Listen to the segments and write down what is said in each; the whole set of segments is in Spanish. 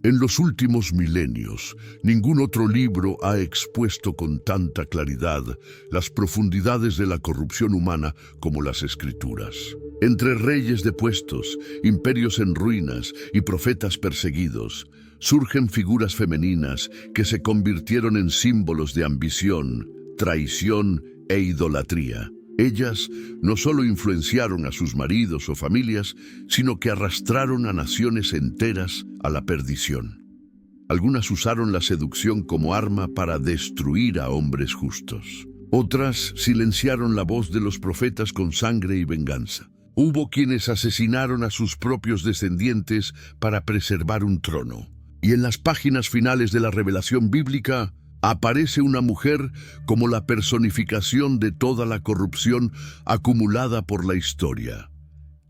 En los últimos milenios, ningún otro libro ha expuesto con tanta claridad las profundidades de la corrupción humana como las Escrituras. Entre reyes depuestos, imperios en ruinas y profetas perseguidos, surgen figuras femeninas que se convirtieron en símbolos de ambición, traición e idolatría. Ellas no solo influenciaron a sus maridos o familias, sino que arrastraron a naciones enteras a la perdición. Algunas usaron la seducción como arma para destruir a hombres justos. Otras silenciaron la voz de los profetas con sangre y venganza. Hubo quienes asesinaron a sus propios descendientes para preservar un trono. Y en las páginas finales de la revelación bíblica, aparece una mujer como la personificación de toda la corrupción acumulada por la historia.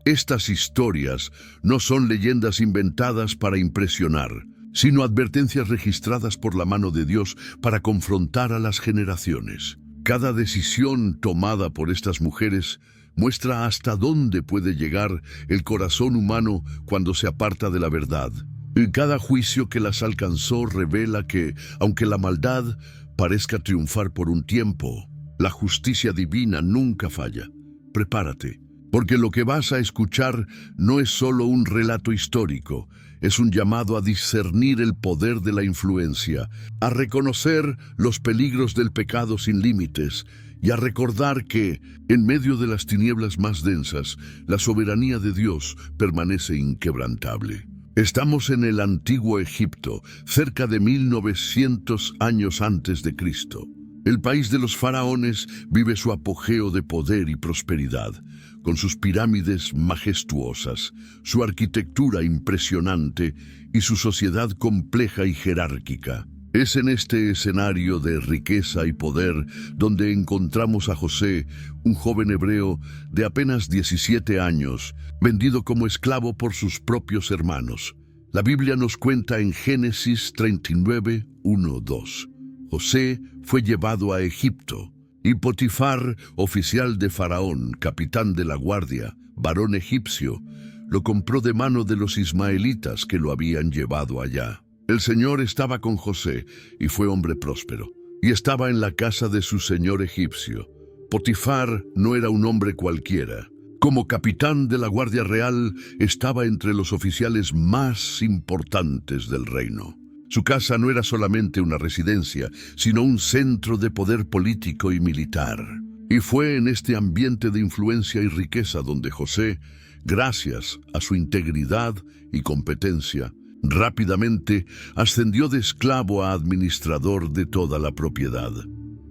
Estas historias no son leyendas inventadas para impresionar, sino advertencias registradas por la mano de Dios para confrontar a las generaciones. Cada decisión tomada por estas mujeres muestra hasta dónde puede llegar el corazón humano cuando se aparta de la verdad. Y cada juicio que las alcanzó revela que, aunque la maldad parezca triunfar por un tiempo, la justicia divina nunca falla. Prepárate, porque lo que vas a escuchar no es solo un relato histórico, es un llamado a discernir el poder de la influencia, a reconocer los peligros del pecado sin límites y a recordar que, en medio de las tinieblas más densas, la soberanía de Dios permanece inquebrantable. Estamos en el antiguo Egipto, cerca de 1900 años antes de Cristo. El país de los faraones vive su apogeo de poder y prosperidad, con sus pirámides majestuosas, su arquitectura impresionante y su sociedad compleja y jerárquica. Es en este escenario de riqueza y poder donde encontramos a José, un joven hebreo de apenas 17 años, vendido como esclavo por sus propios hermanos. La Biblia nos cuenta en Génesis 39, 1-2. José fue llevado a Egipto, y Potifar, oficial de Faraón, capitán de la guardia, varón egipcio, lo compró de mano de los ismaelitas que lo habían llevado allá. El Señor estaba con José, y fue hombre próspero, y estaba en la casa de su señor egipcio. Potifar no era un hombre cualquiera. Como capitán de la Guardia Real, estaba entre los oficiales más importantes del reino. Su casa no era solamente una residencia, sino un centro de poder político y militar. Y fue en este ambiente de influencia y riqueza donde José, gracias a su integridad y competencia, rápidamente ascendió de esclavo a administrador de toda la propiedad.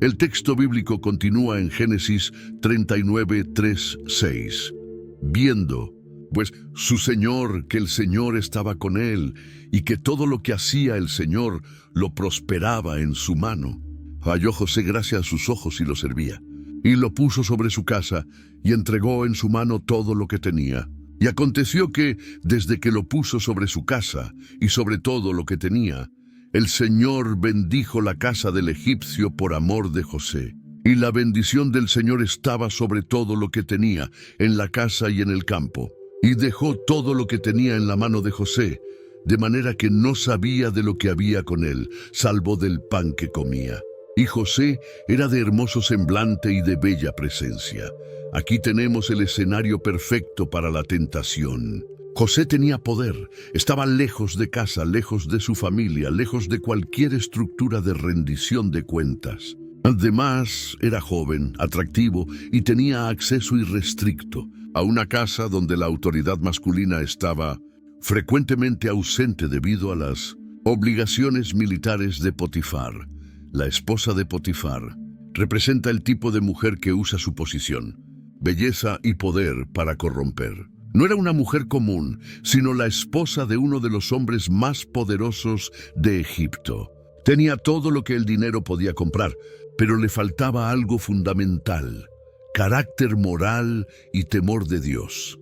El texto bíblico continúa en Génesis 39, 3, 6. Viendo, pues, su señor, que el Señor estaba con él, y que todo lo que hacía el Señor lo prosperaba en su mano, halló José gracia a sus ojos y lo servía. Y lo puso sobre su casa, y entregó en su mano todo lo que tenía. Y aconteció que, desde que lo puso sobre su casa, y sobre todo lo que tenía, el Señor bendijo la casa del egipcio por amor de José. Y la bendición del Señor estaba sobre todo lo que tenía, en la casa y en el campo. Y dejó todo lo que tenía en la mano de José, de manera que no sabía de lo que había con él, salvo del pan que comía. Y José era de hermoso semblante y de bella presencia. Aquí tenemos el escenario perfecto para la tentación. José tenía poder, estaba lejos de casa, lejos de su familia, lejos de cualquier estructura de rendición de cuentas. Además, era joven, atractivo y tenía acceso irrestricto a una casa donde la autoridad masculina estaba frecuentemente ausente debido a las obligaciones militares de Potifar. La esposa de Potifar representa el tipo de mujer que usa su posición, belleza y poder para corromper. No era una mujer común, sino la esposa de uno de los hombres más poderosos de Egipto. Tenía todo lo que el dinero podía comprar, pero le faltaba algo fundamental: carácter moral y temor de Dios.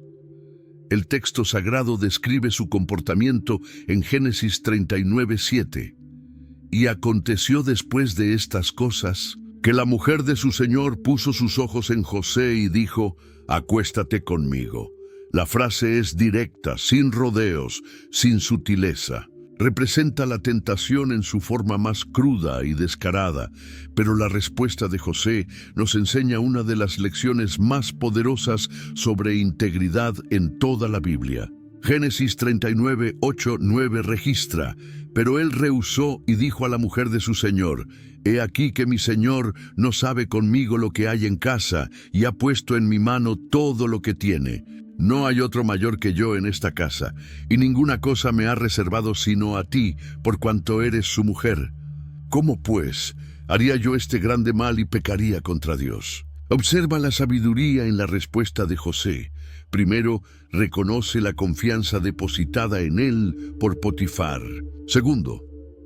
El texto sagrado describe su comportamiento en Génesis 39, 7. Y aconteció después de estas cosas, que la mujer de su señor puso sus ojos en José y dijo: acuéstate conmigo. La frase es directa, sin rodeos, sin sutileza. representa la tentación en su forma más cruda y descarada, pero la respuesta de José nos enseña una de las lecciones más poderosas sobre integridad en toda la Biblia. Génesis 39, 8, 9 registra: pero él rehusó y dijo a la mujer de su señor: he aquí que mi señor no sabe conmigo lo que hay en casa, y ha puesto en mi mano todo lo que tiene. No hay otro mayor que yo en esta casa, y ninguna cosa me ha reservado sino a ti, por cuanto eres su mujer. ¿Cómo, pues, haría yo este grande mal y pecaría contra Dios? Observa la sabiduría en la respuesta de José. Primero, reconoce la confianza depositada en él por Potifar. Segundo,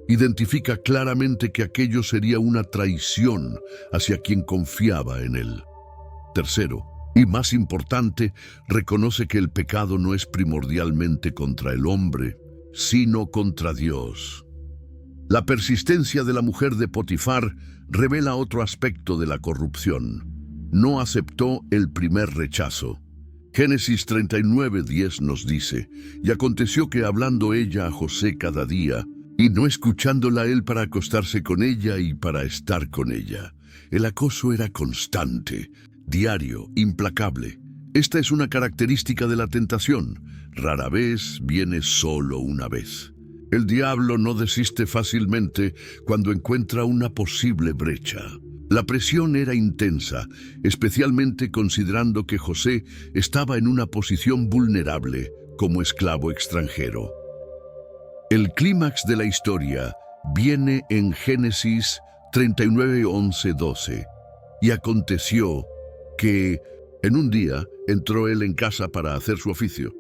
identifica claramente que aquello sería una traición hacia quien confiaba en él. Tercero, y más importante, reconoce que el pecado no es primordialmente contra el hombre, sino contra Dios. La persistencia de la mujer de Potifar revela otro aspecto de la corrupción. No aceptó el primer rechazo. Génesis 39:10 nos dice: y aconteció que hablando ella a José cada día, y no escuchándola él para acostarse con ella y para estar con ella. El acoso era constante, diario, implacable. Esta es una característica de la tentación. Rara vez viene solo una vez. El diablo no desiste fácilmente cuando encuentra una posible brecha. La presión era intensa, especialmente considerando que José estaba en una posición vulnerable como esclavo extranjero. El clímax de la historia viene en Génesis 39, 11, 12. Y aconteció que en un día entró él en casa para hacer su oficio,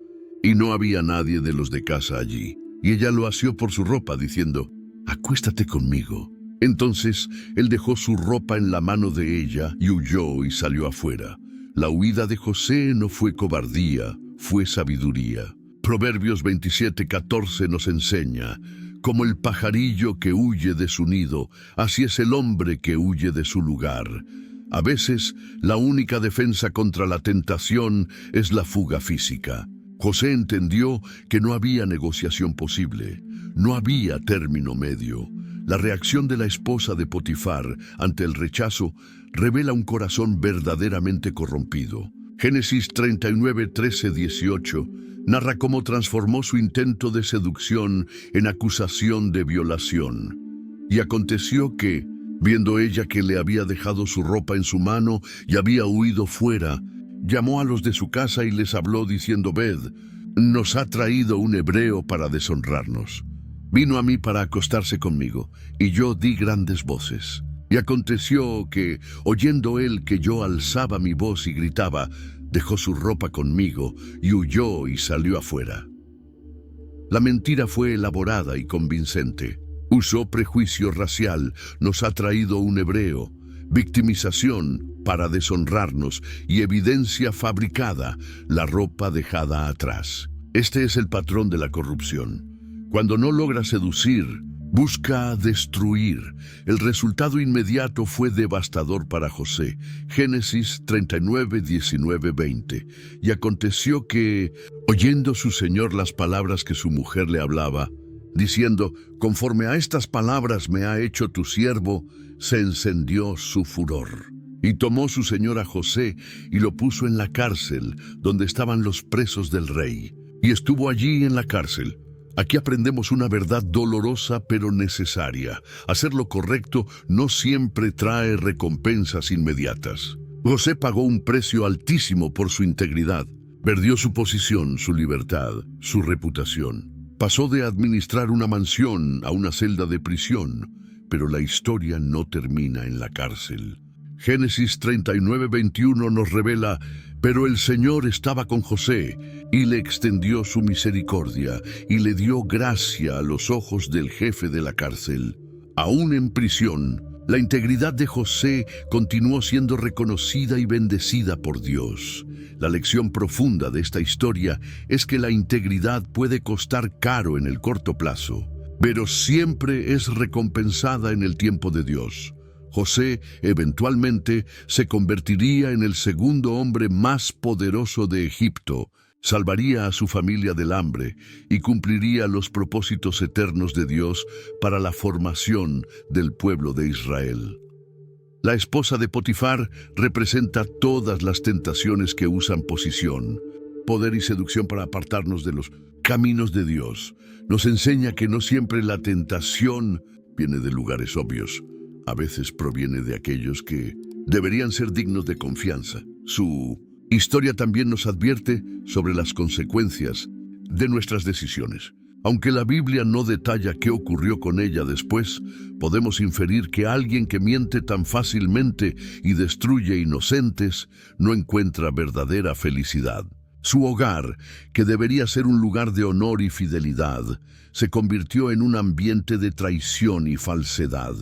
y no había nadie de los de casa allí. Y ella lo asió por su ropa, diciendo: acuéstate conmigo. Entonces él dejó su ropa en la mano de ella y huyó y salió afuera. La huida de José no fue cobardía, fue sabiduría. Proverbios 27:14 nos enseña: como el pajarillo que huye de su nido, así es el hombre que huye de su lugar. A veces, la única defensa contra la tentación es la fuga física. José entendió que no había negociación posible, no había término medio. La reacción de la esposa de Potifar ante el rechazo revela un corazón verdaderamente corrompido. Génesis 39, 13, 18 narra cómo transformó su intento de seducción en acusación de violación. Y aconteció que, viendo ella que le había dejado su ropa en su mano y había huido fuera, llamó a los de su casa y les habló diciendo: ved, nos ha traído un hebreo para deshonrarnos. Vino a mí para acostarse conmigo, y yo di grandes voces. Y aconteció que, oyendo él que yo alzaba mi voz y gritaba, dejó su ropa conmigo y huyó y salió afuera. La mentira fue elaborada y convincente. Usó prejuicio racial, nos ha traído un hebreo, victimización para deshonrarnos y evidencia fabricada, la ropa dejada atrás. Este es el patrón de la corrupción. Cuando no logra seducir, busca destruir. El resultado inmediato fue devastador para José. Génesis 39, 19, 20. Y aconteció que, oyendo su señor las palabras que su mujer le hablaba, diciendo: conforme a estas palabras me ha hecho tu siervo, se encendió su furor. Y tomó su señor a José y lo puso en la cárcel, donde estaban los presos del rey. Y estuvo allí en la cárcel. Aquí aprendemos una verdad dolorosa pero necesaria. Hacer lo correcto no siempre trae recompensas inmediatas. José pagó un precio altísimo por su integridad. Perdió su posición, su libertad, su reputación. Pasó de administrar una mansión a una celda de prisión, pero la historia no termina en la cárcel. Génesis 39, 21 nos revela: pero el Señor estaba con José, y le extendió su misericordia, y le dio gracia a los ojos del jefe de la cárcel. Aún en prisión, la integridad de José continuó siendo reconocida y bendecida por Dios. La lección profunda de esta historia es que la integridad puede costar caro en el corto plazo, pero siempre es recompensada en el tiempo de Dios. José eventualmente se convertiría en el segundo hombre más poderoso de Egipto, salvaría a su familia del hambre y cumpliría los propósitos eternos de Dios para la formación del pueblo de Israel. La esposa de Potifar representa todas las tentaciones que usan posición, poder y seducción para apartarnos de los caminos de Dios. Nos enseña que no siempre la tentación viene de lugares obvios. A veces proviene de aquellos que deberían ser dignos de confianza. Su historia también nos advierte sobre las consecuencias de nuestras decisiones. Aunque la Biblia no detalla qué ocurrió con ella después, podemos inferir que alguien que miente tan fácilmente y destruye inocentes no encuentra verdadera felicidad. Su hogar, que debería ser un lugar de honor y fidelidad, se convirtió en un ambiente de traición y falsedad.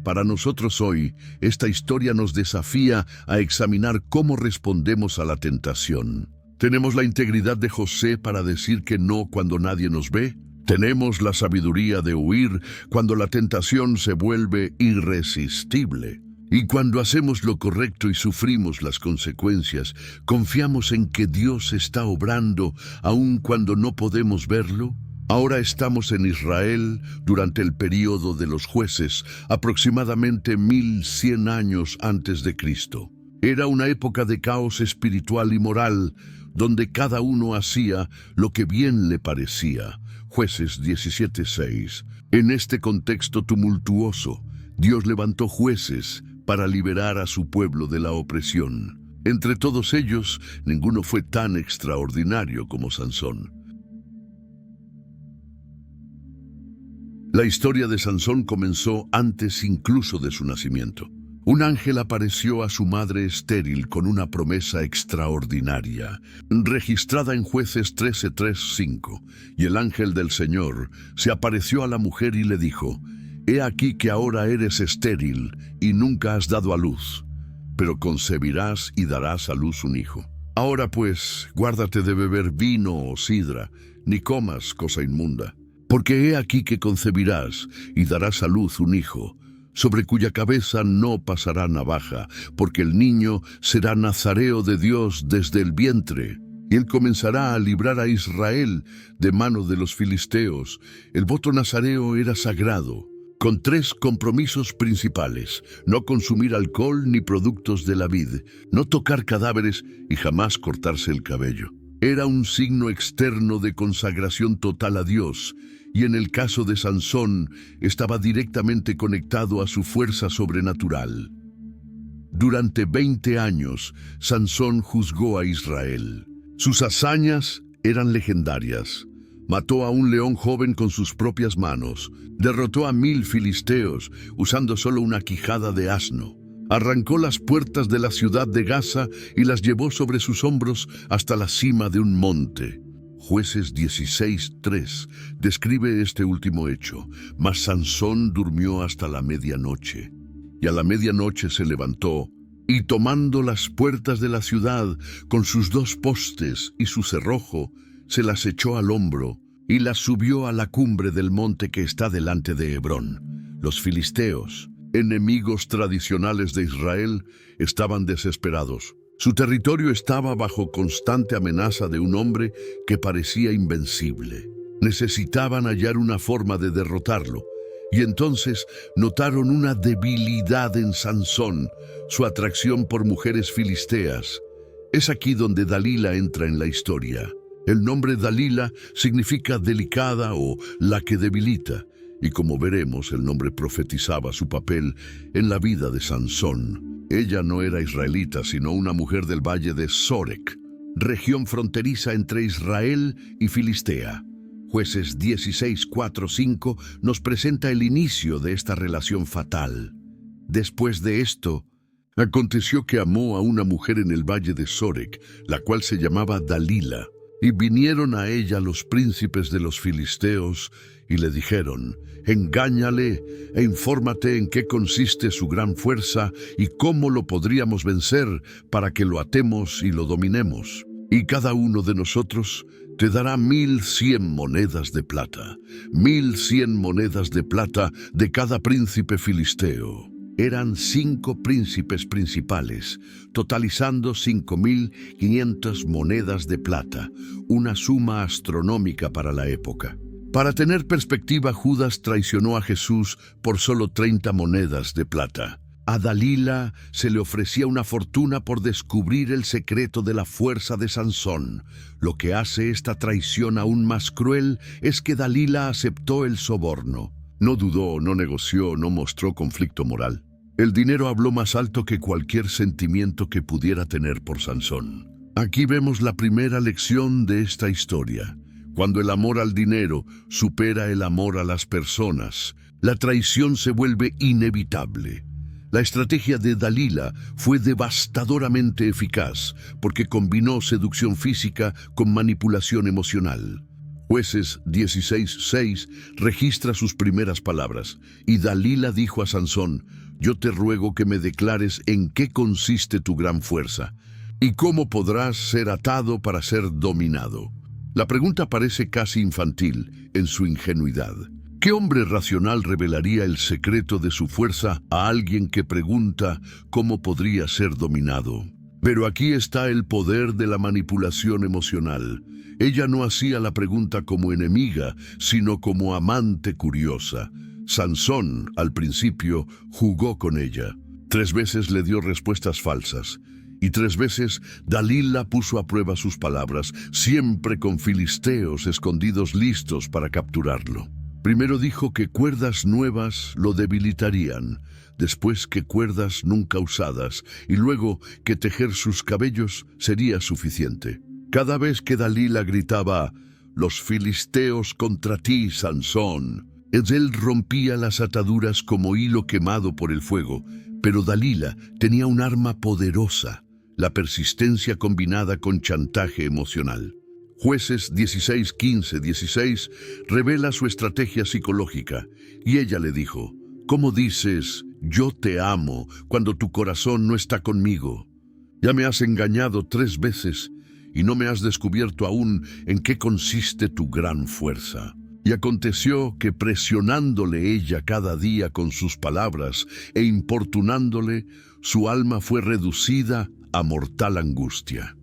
Para nosotros hoy, esta historia nos desafía a examinar cómo respondemos a la tentación. ¿Tenemos la integridad de José para decir que no cuando nadie nos ve? ¿Tenemos la sabiduría de huir cuando la tentación se vuelve irresistible? Y cuando hacemos lo correcto y sufrimos las consecuencias, ¿confiamos en que Dios está obrando aun cuando no podemos verlo? Ahora estamos en Israel durante el período de los jueces, aproximadamente 1100 años antes de Cristo. Era una época de caos espiritual y moral, donde cada uno hacía lo que bien le parecía. Jueces 17:6. En este contexto tumultuoso, Dios levantó jueces para liberar a su pueblo de la opresión. Entre todos ellos, ninguno fue tan extraordinario como Sansón. La historia de Sansón comenzó antes incluso de su nacimiento. Un ángel apareció a su madre estéril con una promesa extraordinaria, registrada en Jueces 13:3-5. Y el ángel del Señor se apareció a la mujer y le dijo: «He aquí que ahora eres estéril y nunca has dado a luz, pero concebirás y darás a luz un hijo. Ahora pues, guárdate de beber vino o sidra, ni comas cosa inmunda, porque he aquí que concebirás y darás a luz un hijo, sobre cuya cabeza no pasará navaja, porque el niño será nazareo de Dios desde el vientre. Y él comenzará a librar a Israel de mano de los filisteos». El voto nazareo era sagrado, con 3 compromisos principales: no consumir alcohol ni productos de la vid, no tocar cadáveres y jamás cortarse el cabello. Era un signo externo de consagración total a Dios, y en el caso de Sansón estaba directamente conectado a su fuerza sobrenatural. Durante 20 años, Sansón juzgó a Israel. Sus hazañas eran legendarias. Mató a un león joven con sus propias manos, derrotó a 1000 filisteos usando solo una quijada de asno, arrancó las puertas de la ciudad de Gaza y las llevó sobre sus hombros hasta la cima de un monte. Jueces 16:3 describe este último hecho: «Mas Sansón durmió hasta la medianoche, y a la medianoche se levantó, y tomando las puertas de la ciudad con sus 2 postes y su cerrojo, se las echó al hombro y las subió a la cumbre del monte que está delante de Hebrón». Los filisteos, enemigos tradicionales de Israel, estaban desesperados. Su territorio estaba bajo constante amenaza de un hombre que parecía invencible. Necesitaban hallar una forma de derrotarlo, y entonces notaron una debilidad en Sansón, su atracción por mujeres filisteas. Es aquí donde Dalila entra en la historia. El nombre Dalila significa delicada o la que debilita, y como veremos, el nombre profetizaba su papel en la vida de Sansón. Ella no era israelita, sino una mujer del valle de Sorek, región fronteriza entre Israel y Filistea. Jueces 16:4-5 nos presenta el inicio de esta relación fatal. Después de esto, aconteció que amó a una mujer en el valle de Sorek, la cual se llamaba Dalila. Y vinieron a ella los príncipes de los filisteos y le dijeron: «Engáñale e infórmate en qué consiste su gran fuerza y cómo lo podríamos vencer para que lo atemos y lo dominemos. Y cada uno de nosotros te dará 1100 monedas de plata, 1100 monedas de plata de cada príncipe filisteo». Eran 5 príncipes principales, totalizando 5.500 monedas de plata, una suma astronómica para la época. Para tener perspectiva, Judas traicionó a Jesús por solo 30 monedas de plata. A Dalila se le ofrecía una fortuna por descubrir el secreto de la fuerza de Sansón. Lo que hace esta traición aún más cruel es que Dalila aceptó el soborno. No dudó, no negoció, no mostró conflicto moral. El dinero habló más alto que cualquier sentimiento que pudiera tener por Sansón. Aquí vemos la primera lección de esta historia. Cuando el amor al dinero supera el amor a las personas, la traición se vuelve inevitable. La estrategia de Dalila fue devastadoramente eficaz porque combinó seducción física con manipulación emocional. Jueces 16:6 registra sus primeras palabras, y Dalila dijo a Sansón: «Yo te ruego que me declares en qué consiste tu gran fuerza, y cómo podrás ser atado para ser dominado». La pregunta parece casi infantil en su ingenuidad. ¿Qué hombre racional revelaría el secreto de su fuerza a alguien que pregunta cómo podría ser dominado? Pero aquí está el poder de la manipulación emocional. Ella no hacía la pregunta como enemiga, sino como amante curiosa. Sansón, al principio, jugó con ella. 3 veces le dio respuestas falsas. Y 3 veces Dalila puso a prueba sus palabras, siempre con filisteos escondidos listos para capturarlo. Primero dijo que cuerdas nuevas lo debilitarían, después que cuerdas nunca usadas, y luego que tejer sus cabellos sería suficiente. Cada vez que Dalila gritaba: «Los filisteos contra ti, Sansón», él rompía las ataduras como hilo quemado por el fuego. Pero Dalila tenía un arma poderosa: la persistencia combinada con chantaje emocional. Jueces 16:15-16 revela su estrategia psicológica, y ella le dijo: «¿Cómo dices, yo te amo, cuando tu corazón no está conmigo? Ya me has engañado 3 veces, y no me has descubierto aún en qué consiste tu gran fuerza». Y aconteció que, presionándole ella cada día con sus palabras e importunándole, su alma fue reducida a mortal angustia.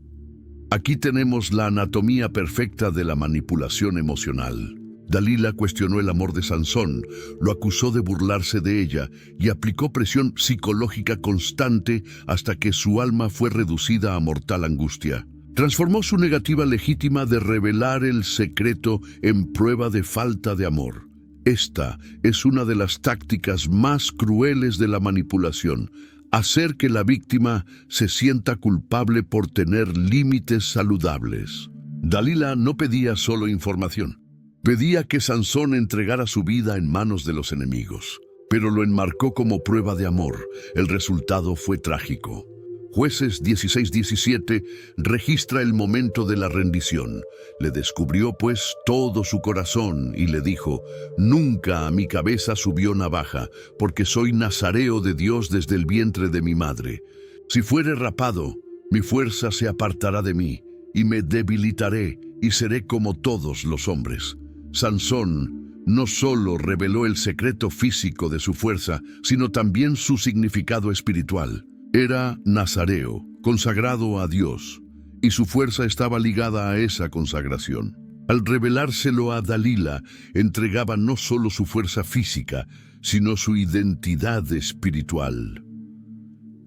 Aquí tenemos la anatomía perfecta de la manipulación emocional. Dalila cuestionó el amor de Sansón, lo acusó de burlarse de ella y aplicó presión psicológica constante hasta que su alma fue reducida a mortal angustia. Transformó su negativa legítima de revelar el secreto en prueba de falta de amor. Esta es una de las tácticas más crueles de la manipulación: hacer que la víctima se sienta culpable por tener límites saludables. Dalila no pedía solo información. Pedía que Sansón entregara su vida en manos de los enemigos, pero lo enmarcó como prueba de amor. El resultado fue trágico. Jueces 16:17 registra el momento de la rendición. Le descubrió pues todo su corazón y le dijo: «Nunca a mi cabeza subió navaja, porque soy nazareo de Dios desde el vientre de mi madre. Si fuere rapado, mi fuerza se apartará de mí, y me debilitaré, y seré como todos los hombres». Sansón no solo reveló el secreto físico de su fuerza, sino también su significado espiritual. Era nazareo, consagrado a Dios, y su fuerza estaba ligada a esa consagración. Al revelárselo a Dalila, entregaba no solo su fuerza física, sino su identidad espiritual.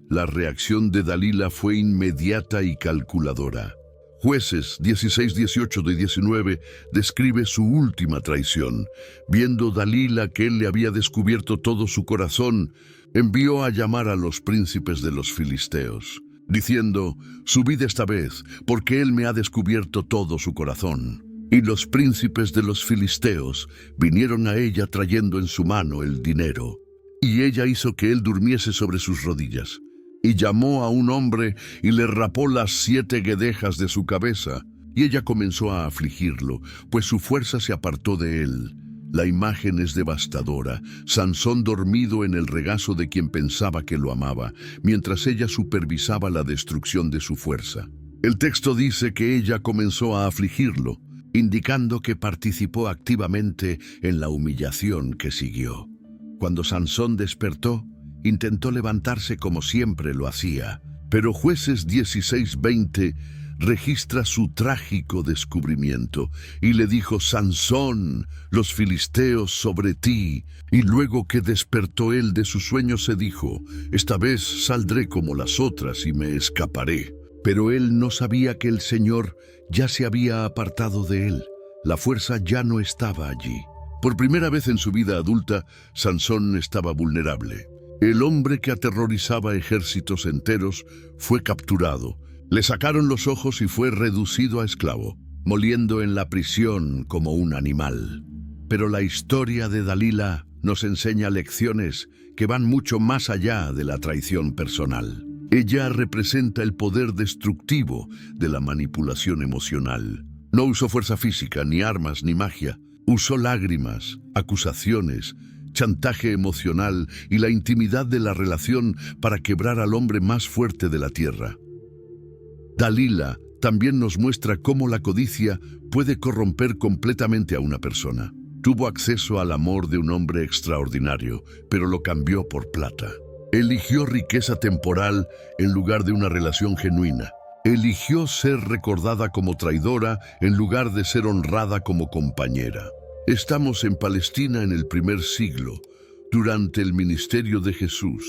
La reacción de Dalila fue inmediata y calculadora. Jueces 16:18-19 describe su última traición. Viendo Dalila que él le había descubierto todo su corazón, envió a llamar a los príncipes de los filisteos, diciendo: «Subid esta vez, porque él me ha descubierto todo su corazón». Y los príncipes de los filisteos vinieron a ella trayendo en su mano el dinero. Y ella hizo que él durmiese sobre sus rodillas. Y llamó a un hombre y le rapó las 7 guedejas de su cabeza. Y ella comenzó a afligirlo, pues su fuerza se apartó de él. La imagen es devastadora: Sansón dormido en el regazo de quien pensaba que lo amaba, mientras ella supervisaba la destrucción de su fuerza. El texto dice que ella comenzó a afligirlo, indicando que participó activamente en la humillación que siguió. Cuando Sansón despertó, Intentó levantarse como siempre lo hacía, pero Jueces 16:20 registra su trágico descubrimiento y le dijo: Sansón, los filisteos sobre ti. Y luego que despertó él de su sueño se dijo: esta vez saldré como las otras y me escaparé. Pero él no sabía que el Señor ya se había apartado de él. La fuerza ya no estaba allí. Por primera vez en su vida adulta, Sansón estaba vulnerable. El hombre que aterrorizaba ejércitos enteros fue capturado. Le sacaron los ojos y fue reducido a esclavo, moliendo en la prisión como un animal. Pero la historia de Dalila nos enseña lecciones que van mucho más allá de la traición personal. Ella representa el poder destructivo de la manipulación emocional. No usó fuerza física, ni armas, ni magia. Usó lágrimas, acusaciones, chantaje emocional y la intimidad de la relación para quebrar al hombre más fuerte de la tierra. Dalila también nos muestra cómo la codicia puede corromper completamente a una persona. Tuvo acceso al amor de un hombre extraordinario, pero lo cambió por plata. Eligió riqueza temporal en lugar de una relación genuina. Eligió ser recordada como traidora en lugar de ser honrada como compañera. Estamos en Palestina en el primer siglo, durante el ministerio de Jesús.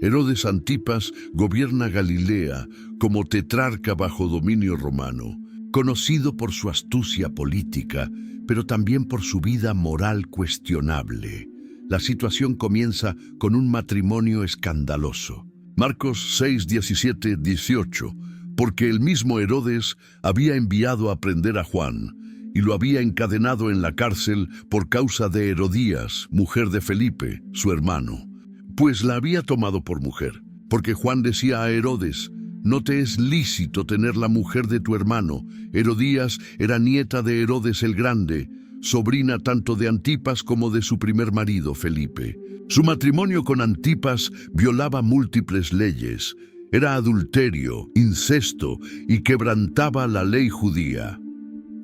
Herodes Antipas gobierna Galilea como tetrarca bajo dominio romano, conocido por su astucia política, pero también por su vida moral cuestionable. La situación comienza con un matrimonio escandaloso. Marcos 6, 17, 18. Porque el mismo Herodes había enviado a prender a Juan y lo había encadenado en la cárcel por causa de Herodías, mujer de Felipe, su hermano, pues la había tomado por mujer. Porque Juan decía a Herodes: no te es lícito tener la mujer de tu hermano. Herodías era nieta de Herodes el Grande, sobrina tanto de Antipas como de su primer marido, Felipe. Su matrimonio con Antipas violaba múltiples leyes. Era adulterio, incesto y quebrantaba la ley judía.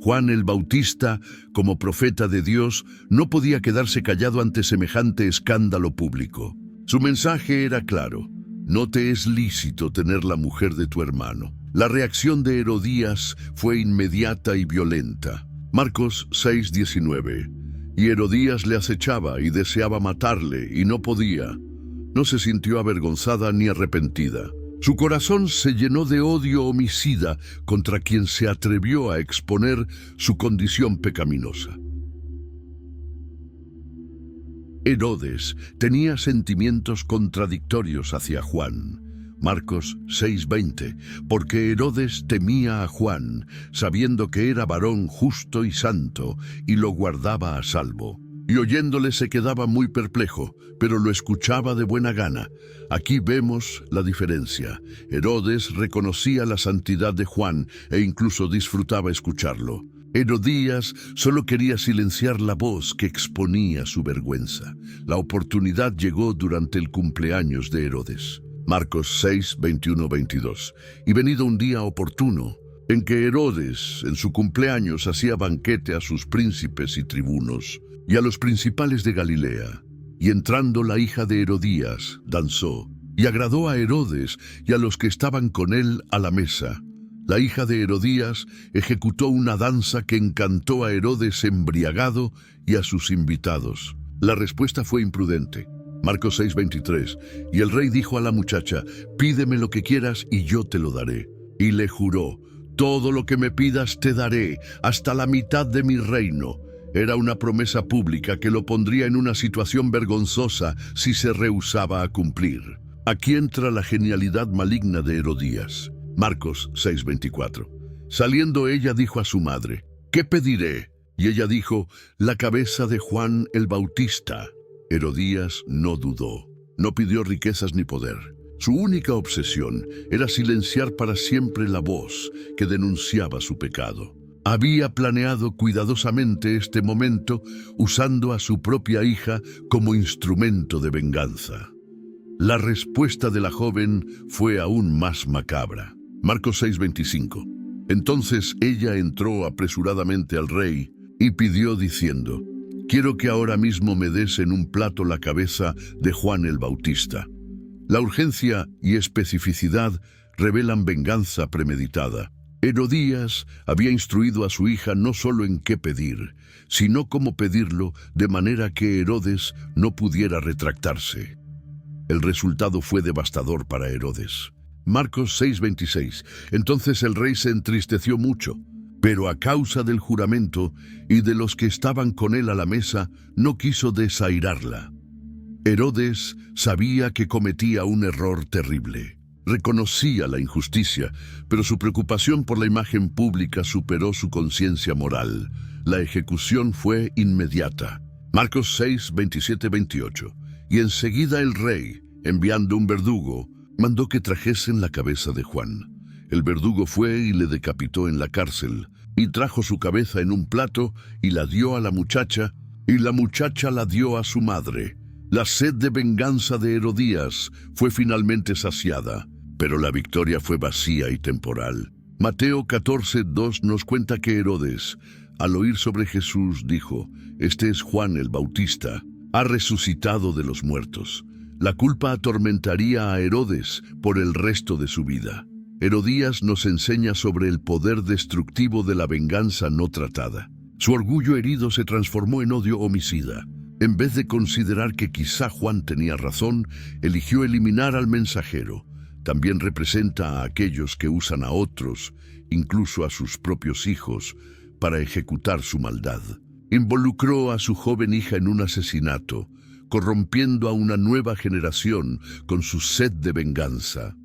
Juan el Bautista, como profeta de Dios, no podía quedarse callado ante semejante escándalo público. Su mensaje era claro: no te es lícito tener la mujer de tu hermano. La reacción de Herodías fue inmediata y violenta. Marcos 6, 19. Y Herodías le acechaba y deseaba matarle, y no podía. No se sintió avergonzada ni arrepentida. Su corazón se llenó de odio homicida contra quien se atrevió a exponer su condición pecaminosa. Herodes tenía sentimientos contradictorios hacia Juan. Marcos 6:20, porque Herodes temía a Juan, sabiendo que era varón justo y santo, y lo guardaba a salvo. Y oyéndole se quedaba muy perplejo, pero lo escuchaba de buena gana. Aquí vemos la diferencia. Herodes reconocía la santidad de Juan e incluso disfrutaba escucharlo. Herodías solo quería silenciar la voz que exponía su vergüenza. La oportunidad llegó durante el cumpleaños de Herodes. Marcos 6, 21, 22. Y venido un día oportuno, en que Herodes, en su cumpleaños, hacía banquete a sus príncipes y tribunos, y a los principales de Galilea. Y entrando la hija de Herodías, danzó, y agradó a Herodes y a los que estaban con él a la mesa. La hija de Herodías ejecutó una danza que encantó a Herodes embriagado y a sus invitados. La respuesta fue imprudente. Marcos 6:23. Y el rey dijo a la muchacha: pídeme lo que quieras y yo te lo daré. Y le juró: todo lo que me pidas te daré, hasta la mitad de mi reino. Era una promesa pública que lo pondría en una situación vergonzosa si se rehusaba a cumplir. Aquí entra la genialidad maligna de Herodías. Marcos 6:24. Saliendo ella dijo a su madre: ¿qué pediré? Y ella dijo: la cabeza de Juan el Bautista. Herodías no dudó. No pidió riquezas ni poder. Su única obsesión era silenciar para siempre la voz que denunciaba su pecado. Había planeado cuidadosamente este momento usando a su propia hija como instrumento de venganza. La respuesta de la joven fue aún más macabra. Marcos 6:25. Entonces ella entró apresuradamente al rey y pidió diciendo: quiero que ahora mismo me des en un plato la cabeza de Juan el Bautista. La urgencia y especificidad revelan venganza premeditada. Herodías había instruido a su hija no solo en qué pedir, sino cómo pedirlo de manera que Herodes no pudiera retractarse. El resultado fue devastador para Herodes. Marcos 6:26. Entonces el rey se entristeció mucho, pero a causa del juramento y de los que estaban con él a la mesa, no quiso desairarla. Herodes sabía que cometía un error terrible. Reconocía la injusticia, pero su preocupación por la imagen pública superó su conciencia moral. La ejecución fue inmediata. Marcos 6:27-28. Y enseguida el rey, enviando un verdugo, mandó que trajesen la cabeza de Juan. El verdugo fue y le decapitó en la cárcel, y trajo su cabeza en un plato y la dio a la muchacha, y la muchacha la dio a su madre. La sed de venganza de Herodías fue finalmente saciada, pero la victoria fue vacía y temporal. Mateo 14:2 nos cuenta que Herodes, al oír sobre Jesús, dijo: «Este es Juan el Bautista, ha resucitado de los muertos». La culpa atormentaría a Herodes por el resto de su vida. Herodías nos enseña sobre el poder destructivo de la venganza no tratada. Su orgullo herido se transformó en odio homicida. En vez de considerar que quizá Juan tenía razón, eligió eliminar al mensajero. También representa a aquellos que usan a otros, incluso a sus propios hijos, para ejecutar su maldad. Involucró a su joven hija en un asesinato, corrompiendo a una nueva generación con su sed de venganza.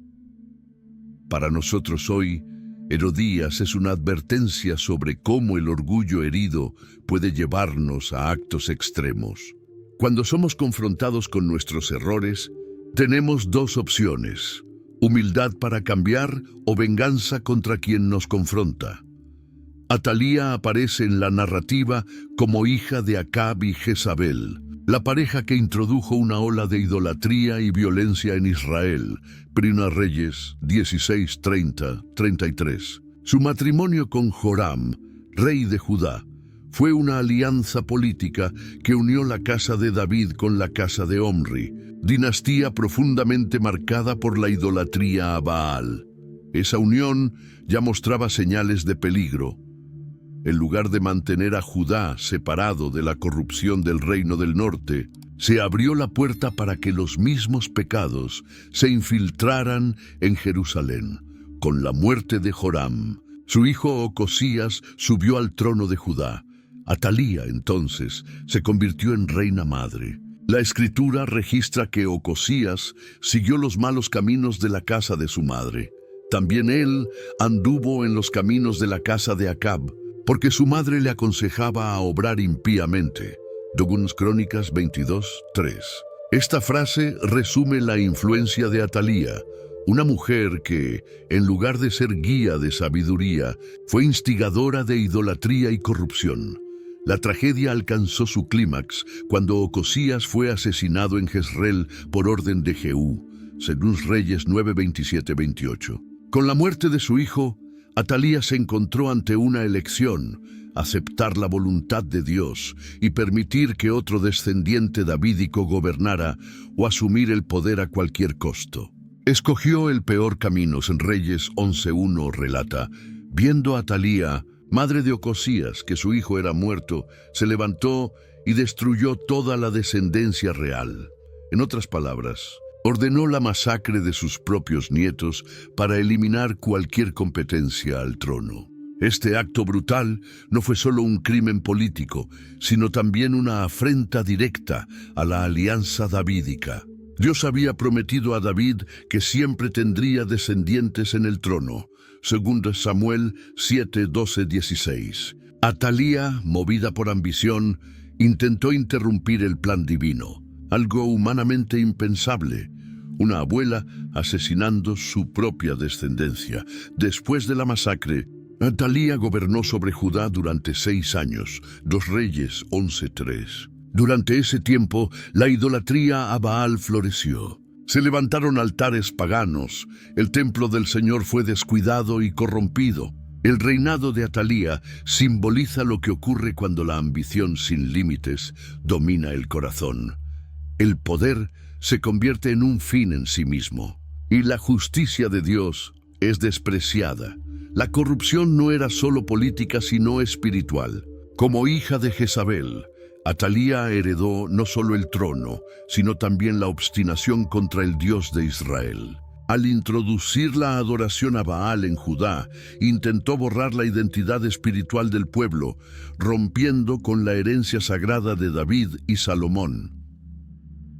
Para nosotros hoy, Herodías es una advertencia sobre cómo el orgullo herido puede llevarnos a actos extremos. Cuando somos confrontados con nuestros errores, tenemos dos opciones: humildad para cambiar o venganza contra quien nos confronta. Atalía aparece en la narrativa como hija de Acab y Jezabel, la pareja que introdujo una ola de idolatría y violencia en Israel. Primera Reyes 16:30-33. Su matrimonio con Joram, rey de Judá, fue una alianza política que unió la casa de David con la casa de Omri, dinastía profundamente marcada por la idolatría a Baal. Esa unión ya mostraba señales de peligro. En lugar de mantener a Judá separado de la corrupción del reino del norte, se abrió la puerta para que los mismos pecados se infiltraran en Jerusalén. Con la muerte de Joram, su hijo Ocosías subió al trono de Judá. Atalía, entonces, se convirtió en reina madre. La Escritura registra que Ocosías siguió los malos caminos de la casa de su madre. También él anduvo en los caminos de la casa de Acab, porque su madre le aconsejaba a obrar impíamente. Segundas Crónicas 22:3. Esta frase resume la influencia de Atalía, una mujer que, en lugar de ser guía de sabiduría, fue instigadora de idolatría y corrupción. La tragedia alcanzó su clímax cuando Ocosías fue asesinado en Jezreel por orden de Jehú, según Reyes 9:27-28. Con la muerte de su hijo, Atalía se encontró ante una elección: aceptar la voluntad de Dios y permitir que otro descendiente davídico gobernara, o asumir el poder a cualquier costo. Escogió el peor camino. En Reyes 11:1 relata: viendo a Atalía, madre de Ocosías, que su hijo era muerto, se levantó y destruyó toda la descendencia real. En otras palabras, ordenó la masacre de sus propios nietos para eliminar cualquier competencia al trono. Este acto brutal no fue solo un crimen político, sino también una afrenta directa a la alianza davídica. Dios había prometido a David que siempre tendría descendientes en el trono. 2 Samuel 7:12-16. Atalía, movida por ambición, intentó interrumpir el plan divino, algo humanamente impensable. Una abuela asesinando su propia descendencia. Después de la masacre, Atalía gobernó sobre Judá durante 6 años. 2 Reyes 11:3. Durante ese tiempo, la idolatría a Baal floreció. Se levantaron altares paganos, el templo del Señor fue descuidado y corrompido. El reinado de Atalía simboliza lo que ocurre cuando la ambición sin límites domina el corazón. El poder se convierte en un fin en sí mismo, y la justicia de Dios es despreciada. La corrupción no era solo política, sino espiritual. Como hija de Jezabel, Atalía heredó no solo el trono, sino también la obstinación contra el Dios de Israel. Al introducir la adoración a Baal en Judá, intentó borrar la identidad espiritual del pueblo, rompiendo con la herencia sagrada de David y Salomón.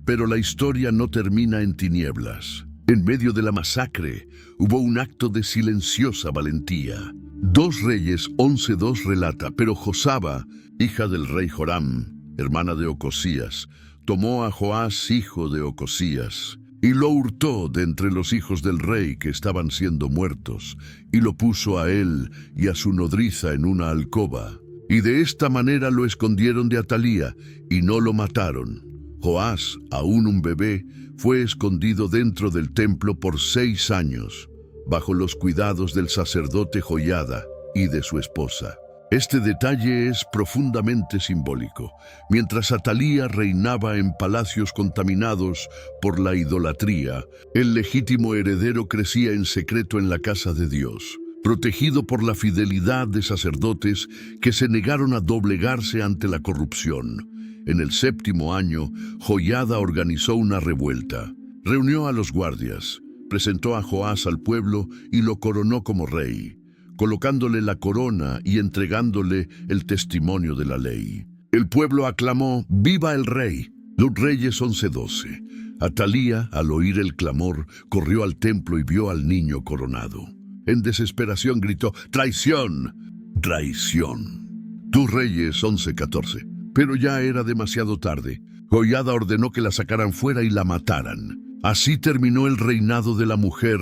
Pero la historia no termina en tinieblas. En medio de la masacre, hubo un acto de silenciosa valentía. 2 Reyes 11:2 relata: pero Josaba, hija del rey Joram, hermana de Ocosías, tomó a Joás, hijo de Ocosías, y lo hurtó de entre los hijos del rey que estaban siendo muertos, y lo puso a él y a su nodriza en una alcoba. Y de esta manera lo escondieron de Atalía, y no lo mataron. Joás, aún un bebé, fue escondido dentro del templo por 6 años, bajo los cuidados del sacerdote Joiada y de su esposa. Este detalle es profundamente simbólico. Mientras Atalía reinaba en palacios contaminados por la idolatría, el legítimo heredero crecía en secreto en la casa de Dios, protegido por la fidelidad de sacerdotes que se negaron a doblegarse ante la corrupción. En el 7º año, Joiada organizó una revuelta. Reunió a los guardias, presentó a Joás al pueblo y lo coronó como rey, colocándole la corona y entregándole el testimonio de la ley. El pueblo aclamó: ¡Viva el rey! 2 Reyes 11:12. Atalía, al oír el clamor, corrió al templo y vio al niño coronado. En desesperación gritó: ¡Traición! ¡Traición! 2 Reyes 11:14. Pero ya era demasiado tarde. Joiada ordenó que la sacaran fuera y la mataran. Así terminó el reinado de la mujer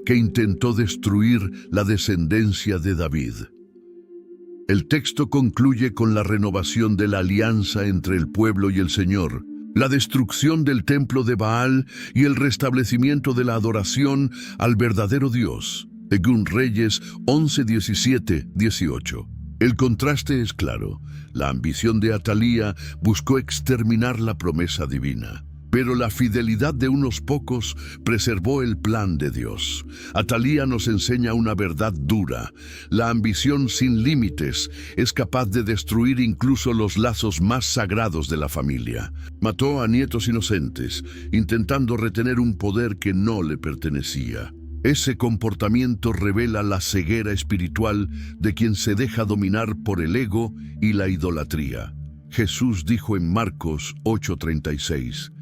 que intentó destruir la descendencia de David. El texto concluye con la renovación de la alianza entre el pueblo y el Señor, la destrucción del templo de Baal y el restablecimiento de la adoración al verdadero Dios. Según Reyes 11, 17, 18. El contraste es claro. La ambición de Atalía buscó exterminar la promesa divina, pero la fidelidad de unos pocos preservó el plan de Dios. Atalía nos enseña una verdad dura: la ambición sin límites es capaz de destruir incluso los lazos más sagrados de la familia. Mató a nietos inocentes, intentando retener un poder que no le pertenecía. Ese comportamiento revela la ceguera espiritual de quien se deja dominar por el ego y la idolatría. Jesús dijo en Marcos 8:36: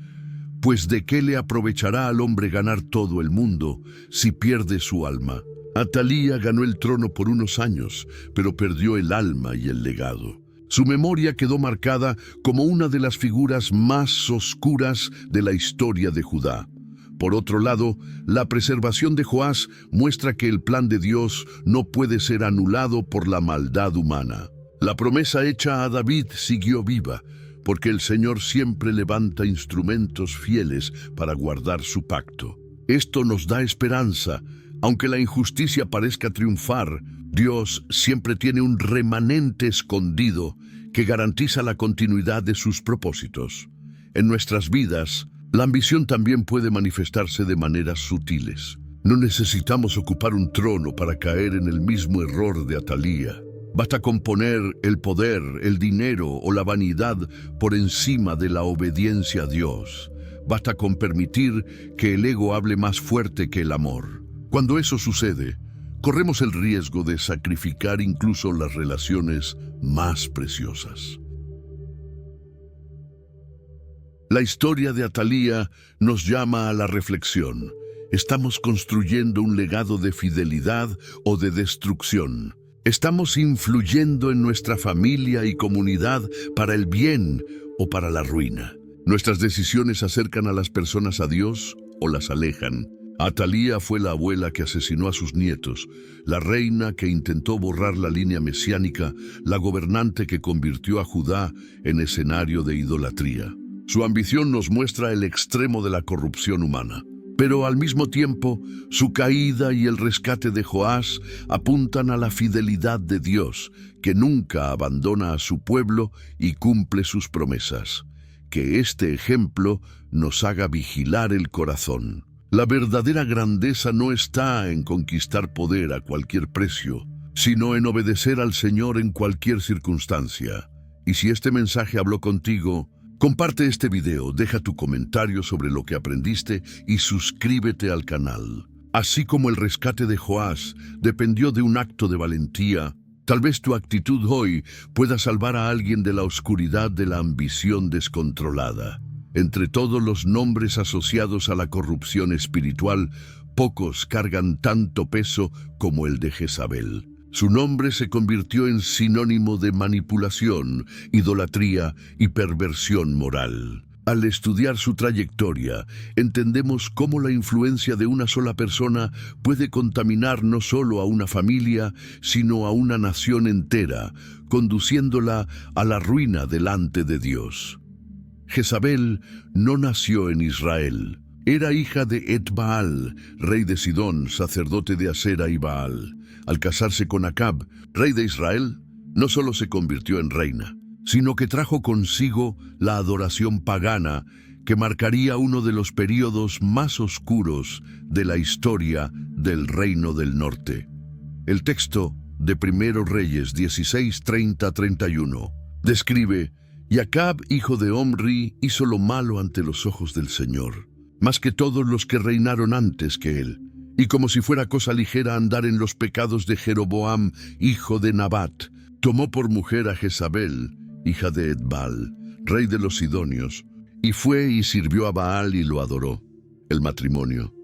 «Pues ¿de qué le aprovechará al hombre ganar todo el mundo si pierde su alma?». Atalía ganó el trono por unos años, pero perdió el alma y el legado. Su memoria quedó marcada como una de las figuras más oscuras de la historia de Judá. Por otro lado, la preservación de Joás muestra que el plan de Dios no puede ser anulado por la maldad humana. La promesa hecha a David siguió viva, porque el Señor siempre levanta instrumentos fieles para guardar su pacto. Esto nos da esperanza. Aunque la injusticia parezca triunfar, Dios siempre tiene un remanente escondido que garantiza la continuidad de sus propósitos. En nuestras vidas, la ambición también puede manifestarse de maneras sutiles. No necesitamos ocupar un trono para caer en el mismo error de Atalía. Basta con poner el poder, el dinero o la vanidad por encima de la obediencia a Dios. Basta con permitir que el ego hable más fuerte que el amor. Cuando eso sucede, corremos el riesgo de sacrificar incluso las relaciones más preciosas. La historia de Atalía nos llama a la reflexión. ¿Estamos construyendo un legado de fidelidad o de destrucción? ¿Estamos influyendo en nuestra familia y comunidad para el bien o para la ruina? ¿Nuestras decisiones acercan a las personas a Dios o las alejan? Atalía fue la abuela que asesinó a sus nietos, la reina que intentó borrar la línea mesiánica, la gobernante que convirtió a Judá en escenario de idolatría. Su ambición nos muestra el extremo de la corrupción humana, pero al mismo tiempo, su caída y el rescate de Joás apuntan a la fidelidad de Dios, que nunca abandona a su pueblo y cumple sus promesas. que este ejemplo nos haga vigilar el corazón. La verdadera grandeza no está en conquistar poder a cualquier precio, sino en obedecer al Señor en cualquier circunstancia. Y si este mensaje habló contigo, comparte este video, deja tu comentario sobre lo que aprendiste y suscríbete al canal. Así como el rescate de Joás dependió de un acto de valentía, tal vez tu actitud hoy pueda salvar a alguien de la oscuridad de la ambición descontrolada. Entre todos los nombres asociados a la corrupción espiritual, pocos cargan tanto peso como el de Jezabel. Su nombre se convirtió en sinónimo de manipulación, idolatría y perversión moral. Al estudiar su trayectoria, entendemos cómo la influencia de una sola persona puede contaminar no solo a una familia, sino a una nación entera, conduciéndola a la ruina delante de Dios. Jezabel no nació en Israel. Era hija de Etbaal, rey de Sidón, sacerdote de Asera y Baal. Al casarse con Acab, rey de Israel, no solo se convirtió en reina, sino que trajo consigo la adoración pagana que marcaría uno de los períodos más oscuros de la historia del Reino del Norte. El texto de 1 Reyes 16:30-31 describe: «Y Acab, hijo de Omri, hizo lo malo ante los ojos del Señor, más que todos los que reinaron antes que él, y como si fuera cosa ligera andar en los pecados de Jeroboam, hijo de Nabat, tomó por mujer a Jezabel, hija de Etbaal, rey de los Sidonios, y fue y sirvió a Baal y lo adoró». El matrimonio,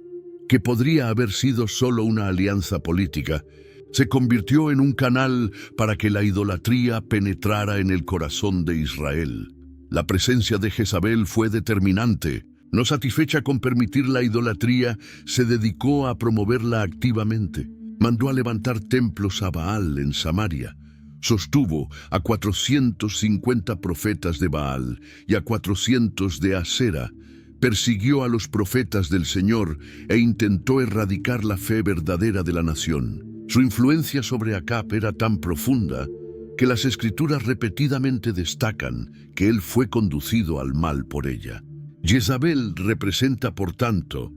que podría haber sido solo una alianza política, se convirtió en un canal para que la idolatría penetrara en el corazón de Israel. La presencia de Jezabel fue determinante. No satisfecha con permitir la idolatría, se dedicó a promoverla activamente. Mandó a levantar templos a Baal en Samaria. Sostuvo a 450 profetas de Baal y a 400 de Asera. Persiguió a los profetas del Señor e intentó erradicar la fe verdadera de la nación. Su influencia sobre Acab era tan profunda que las Escrituras repetidamente destacan que él fue conducido al mal por ella. Jezabel representa, por tanto,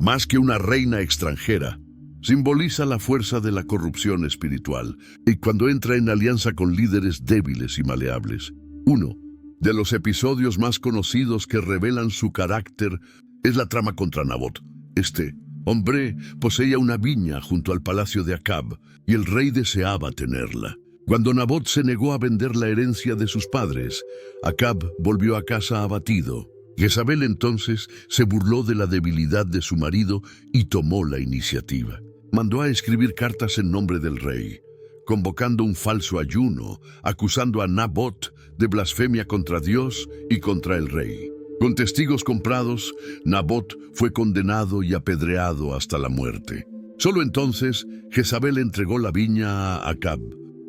más que una reina extranjera, simboliza la fuerza de la corrupción espiritual y cuando entra en alianza con líderes débiles y maleables. Uno de los episodios más conocidos que revelan su carácter es la trama contra Nabot. Este hombre poseía una viña junto al palacio de Acab y el rey deseaba tenerla. Cuando Nabot se negó a vender la herencia de sus padres, Acab volvió a casa abatido. Jezabel entonces se burló de la debilidad de su marido y tomó la iniciativa. Mandó a escribir cartas en nombre del rey, convocando un falso ayuno, acusando a Nabot de blasfemia contra Dios y contra el rey. Con testigos comprados, Nabot fue condenado y apedreado hasta la muerte. Solo entonces, Jezabel entregó la viña a Acab.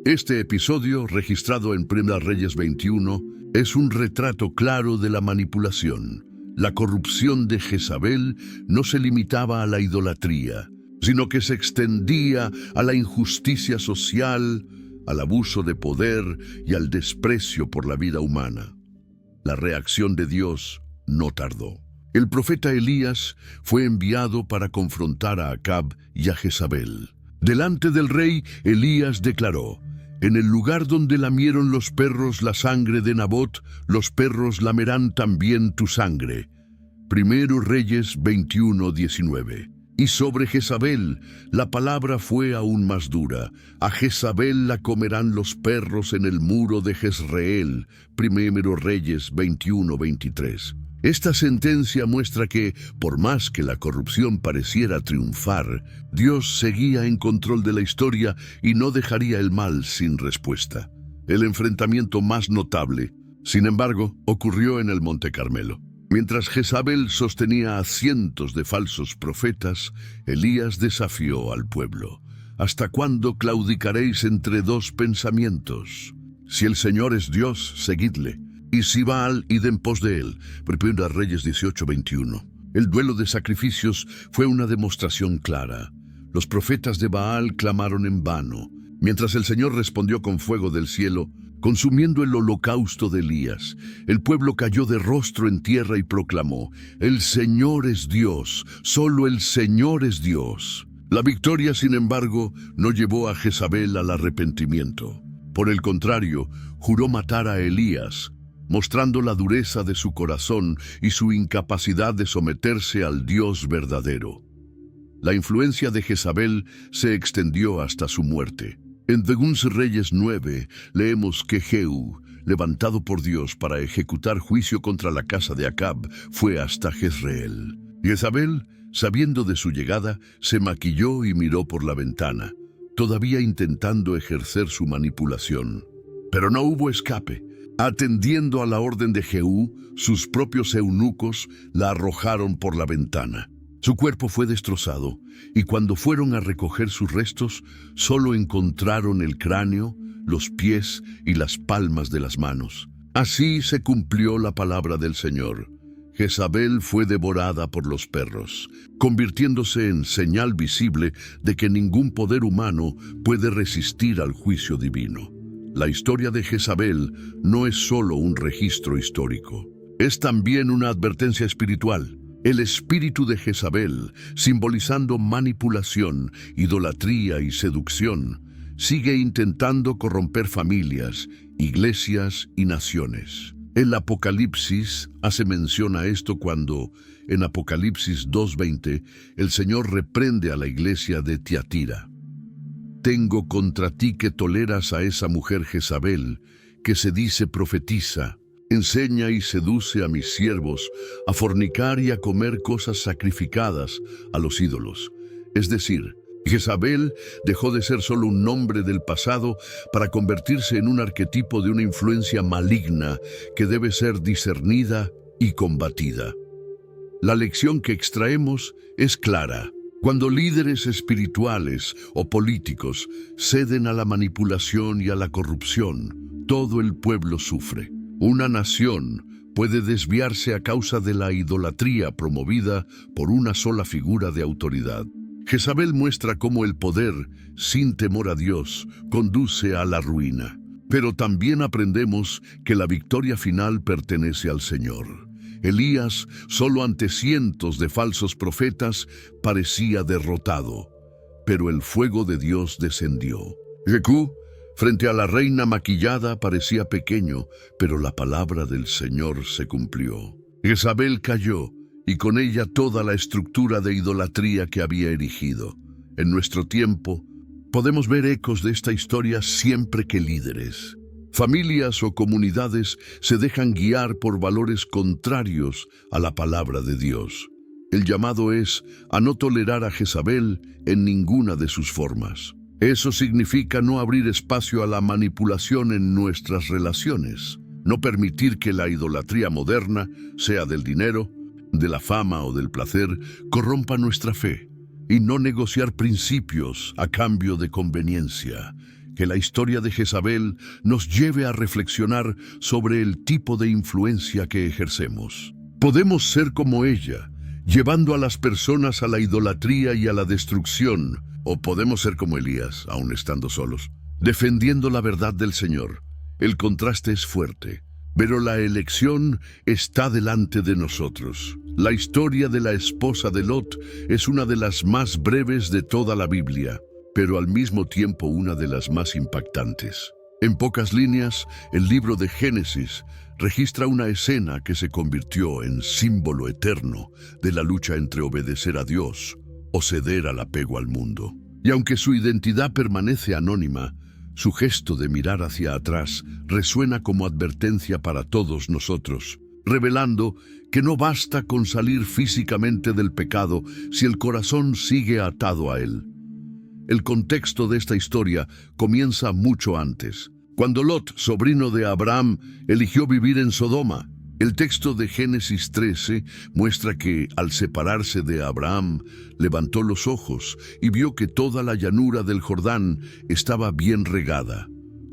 Este episodio, registrado en 1 Reyes 21, es un retrato claro de la manipulación. La corrupción de Jezabel no se limitaba a la idolatría, sino que se extendía a la injusticia social, al abuso de poder y al desprecio por la vida humana. La reacción de Dios no tardó. El profeta Elías fue enviado para confrontar a Acab y a Jezabel. Delante del rey, Elías declaró: «En el lugar donde lamieron los perros la sangre de Nabot, los perros lamerán también tu sangre». 1 Reyes 21:19. Y sobre Jezabel, la palabra fue aún más dura. «A Jezabel la comerán los perros en el muro de Jezreel». 1 Reyes 21:23. Esta sentencia muestra que, por más que la corrupción pareciera triunfar, Dios seguía en control de la historia y no dejaría el mal sin respuesta. El enfrentamiento más notable, sin embargo, ocurrió en el Monte Carmelo. Mientras Jezabel sostenía a cientos de falsos profetas, Elías desafió al pueblo. «¿Hasta cuándo claudicaréis entre dos pensamientos? Si el Señor es Dios, seguidle, y si Baal, id en pos de él». 1 Reyes 18:21. El duelo de sacrificios fue una demostración clara. Los profetas de Baal clamaron en vano. Mientras el Señor respondió con fuego del cielo, Consumiendo el holocausto de Elías, el pueblo cayó de rostro en tierra y proclamó: «El Señor es Dios, solo el Señor es Dios». La victoria, sin embargo, no llevó a Jezabel al arrepentimiento. Por el contrario, juró matar a Elías, mostrando la dureza de su corazón y su incapacidad de someterse al Dios verdadero. La influencia de Jezabel se extendió hasta su muerte. En 2 Reyes 9 leemos que Jehú, levantado por Dios para ejecutar juicio contra la casa de Acab, fue hasta Jezreel. Jezabel, sabiendo de su llegada, se maquilló y miró por la ventana, todavía intentando ejercer su manipulación. Pero no hubo escape. Atendiendo a la orden de Jehú, sus propios eunucos la arrojaron por la ventana. Su cuerpo fue destrozado, y cuando fueron a recoger sus restos, solo encontraron el cráneo, los pies y las palmas de las manos. Así se cumplió la palabra del Señor. Jezabel fue devorada por los perros, convirtiéndose en señal visible de que ningún poder humano puede resistir al juicio divino. La historia de Jezabel no es solo un registro histórico, es también una advertencia espiritual. El espíritu de Jezabel, simbolizando manipulación, idolatría y seducción, sigue intentando corromper familias, iglesias y naciones. El Apocalipsis hace mención a esto cuando, en Apocalipsis 2:20, el Señor reprende a la iglesia de Tiatira. «Tengo contra ti que toleras a esa mujer Jezabel, que se dice profetiza. Enseña y seduce a mis siervos a fornicar y a comer cosas sacrificadas a los ídolos». Es decir, Jezabel dejó de ser solo un nombre del pasado para convertirse en un arquetipo de una influencia maligna que debe ser discernida y combatida. La lección que extraemos es clara. Cuando líderes espirituales o políticos ceden a la manipulación y a la corrupción, todo el pueblo sufre. Una nación puede desviarse a causa de la idolatría promovida por una sola figura de autoridad. Jezabel muestra cómo el poder, sin temor a Dios, conduce a la ruina. Pero también aprendemos que la victoria final pertenece al Señor. Elías, solo ante cientos de falsos profetas, parecía derrotado, pero el fuego de Dios descendió. Jehú, frente a la reina maquillada, parecía pequeño, pero la palabra del Señor se cumplió. Jezabel cayó, y con ella toda la estructura de idolatría que había erigido. En nuestro tiempo, podemos ver ecos de esta historia siempre que líderes, familias o comunidades se dejan guiar por valores contrarios a la palabra de Dios. El llamado es a no tolerar a Jezabel en ninguna de sus formas. Eso significa no abrir espacio a la manipulación en nuestras relaciones, no permitir que la idolatría moderna, sea del dinero, de la fama o del placer, corrompa nuestra fe, y no negociar principios a cambio de conveniencia. Que la historia de Jezabel nos lleve a reflexionar sobre el tipo de influencia que ejercemos. Podemos ser como ella, llevando a las personas a la idolatría y a la destrucción, o podemos ser como Elías, aun estando solos, defendiendo la verdad del Señor. El contraste es fuerte, pero la elección está delante de nosotros. La historia de la esposa de Lot es una de las más breves de toda la Biblia, pero al mismo tiempo una de las más impactantes. En pocas líneas, el libro de Génesis registra una escena que se convirtió en símbolo eterno de la lucha entre obedecer a Dios o ceder al apego al mundo. Y aunque su identidad permanece anónima, su gesto de mirar hacia atrás resuena como advertencia para todos nosotros, revelando que no basta con salir físicamente del pecado si el corazón sigue atado a él. El contexto de esta historia comienza mucho antes, cuando Lot, sobrino de Abraham, eligió vivir en Sodoma. El texto de Génesis 13 muestra que, al separarse de Abraham, levantó los ojos y vio que toda la llanura del Jordán estaba bien regada,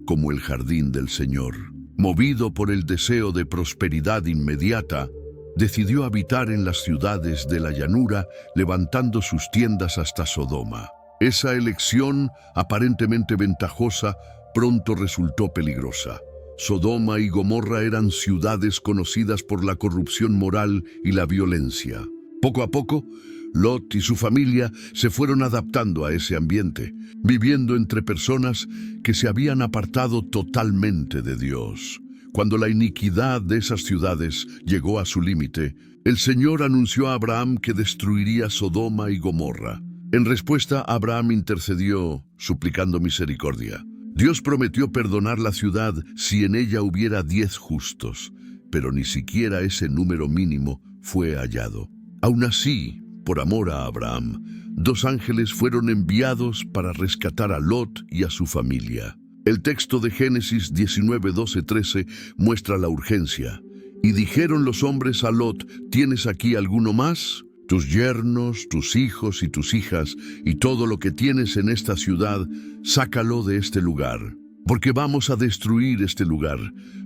como el jardín del Señor. Movido por el deseo de prosperidad inmediata, decidió habitar en las ciudades de la llanura, levantando sus tiendas hasta Sodoma. Esa elección, aparentemente ventajosa, pronto resultó peligrosa. Sodoma y Gomorra eran ciudades conocidas por la corrupción moral y la violencia. Poco a poco, Lot y su familia se fueron adaptando a ese ambiente, viviendo entre personas que se habían apartado totalmente de Dios. Cuando la iniquidad de esas ciudades llegó a su límite, el Señor anunció a Abraham que destruiría Sodoma y Gomorra. En respuesta, Abraham intercedió, suplicando misericordia. Dios prometió perdonar la ciudad si en ella hubiera 10 justos, pero ni siquiera ese número mínimo fue hallado. Aún así, por amor a Abraham, 2 ángeles fueron enviados para rescatar a Lot y a su familia. El texto de Génesis 19, 12, 13 muestra la urgencia. Y dijeron los hombres a Lot: ¿tienes aquí alguno más? Tus yernos, tus hijos y tus hijas, y todo lo que tienes en esta ciudad, sácalo de este lugar. Porque vamos a destruir este lugar,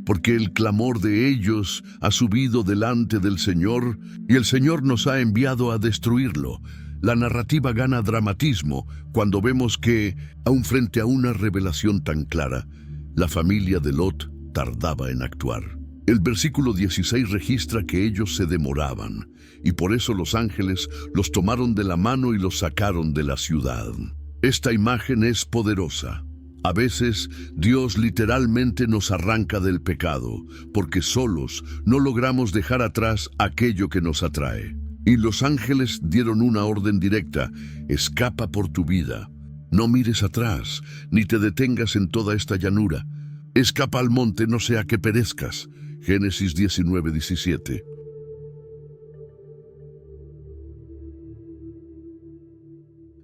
porque el clamor de ellos ha subido delante del Señor, y el Señor nos ha enviado a destruirlo. La narrativa gana dramatismo cuando vemos que, aun frente a una revelación tan clara, la familia de Lot tardaba en actuar. El versículo 16 registra que ellos se demoraban, y por eso los ángeles los tomaron de la mano y los sacaron de la ciudad. Esta imagen es poderosa. A veces, Dios literalmente nos arranca del pecado, porque solos no logramos dejar atrás aquello que nos atrae. Y los ángeles dieron una orden directa: escapa por tu vida. No mires atrás, ni te detengas en toda esta llanura. Escapa al monte, no sea que perezcas. Génesis 19, 17.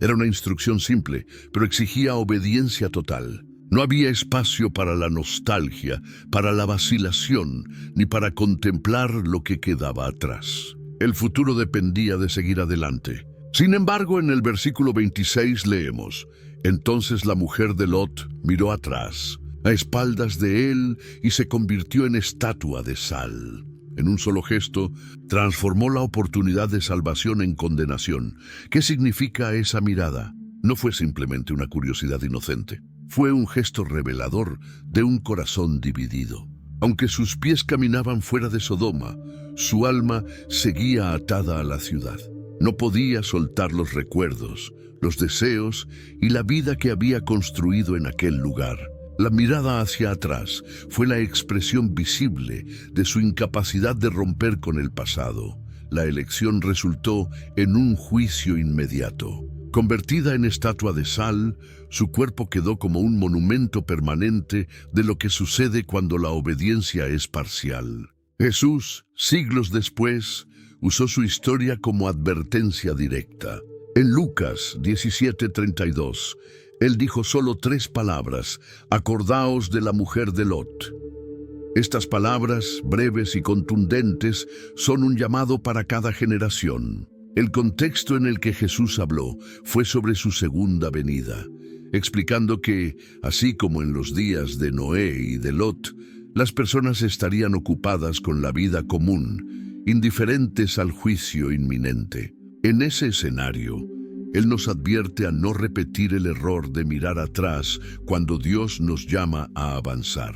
Era una instrucción simple, pero exigía obediencia total. No había espacio para la nostalgia, para la vacilación, ni para contemplar lo que quedaba atrás. El futuro dependía de seguir adelante. Sin embargo, en el versículo 26 leemos: entonces la mujer de Lot miró atrás, a espaldas de él, y se convirtió en estatua de sal. En un solo gesto, transformó la oportunidad de salvación en condenación. ¿Qué significa esa mirada? No fue simplemente una curiosidad inocente. Fue un gesto revelador de un corazón dividido. Aunque sus pies caminaban fuera de Sodoma, su alma seguía atada a la ciudad. No podía soltar los recuerdos, los deseos y la vida que había construido en aquel lugar. La mirada hacia atrás fue la expresión visible de su incapacidad de romper con el pasado. La elección resultó en un juicio inmediato. Convertida en estatua de sal, su cuerpo quedó como un monumento permanente de lo que sucede cuando la obediencia es parcial. Jesús, siglos después, usó su historia como advertencia directa. En Lucas 17:32, Él dijo solo 3 palabras: acordaos de la mujer de Lot. Estas palabras, breves y contundentes, son un llamado para cada generación. El contexto en el que Jesús habló fue sobre su segunda venida, explicando que, así como en los días de Noé y de Lot, las personas estarían ocupadas con la vida común, indiferentes al juicio inminente. En ese escenario, Él nos advierte a no repetir el error de mirar atrás cuando Dios nos llama a avanzar.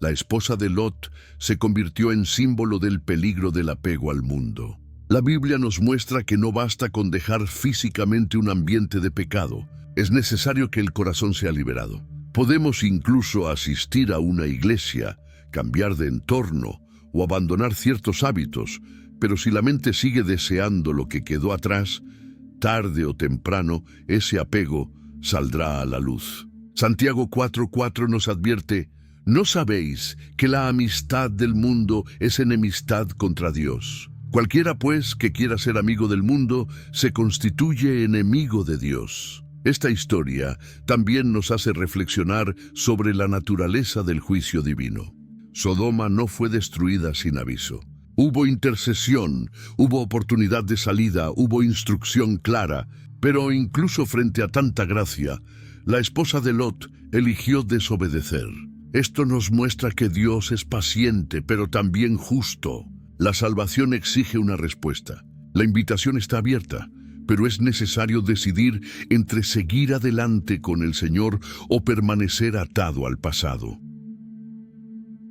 La esposa de Lot se convirtió en símbolo del peligro del apego al mundo. La Biblia nos muestra que no basta con dejar físicamente un ambiente de pecado. Es necesario que el corazón sea liberado. Podemos incluso asistir a una iglesia, cambiar de entorno o abandonar ciertos hábitos, pero si la mente sigue deseando lo que quedó atrás, tarde o temprano ese apego saldrá a la luz. Santiago 4:4 nos advierte: ¿no sabéis que la amistad del mundo es enemistad contra Dios? Cualquiera, pues, que quiera ser amigo del mundo, se constituye enemigo de Dios. Esta historia también nos hace reflexionar sobre la naturaleza del juicio divino. Sodoma no fue destruida sin aviso. Hubo intercesión, hubo oportunidad de salida, hubo instrucción clara, pero incluso frente a tanta gracia, la esposa de Lot eligió desobedecer. Esto nos muestra que Dios es paciente, pero también justo. La salvación exige una respuesta. La invitación está abierta, pero es necesario decidir entre seguir adelante con el Señor o permanecer atado al pasado.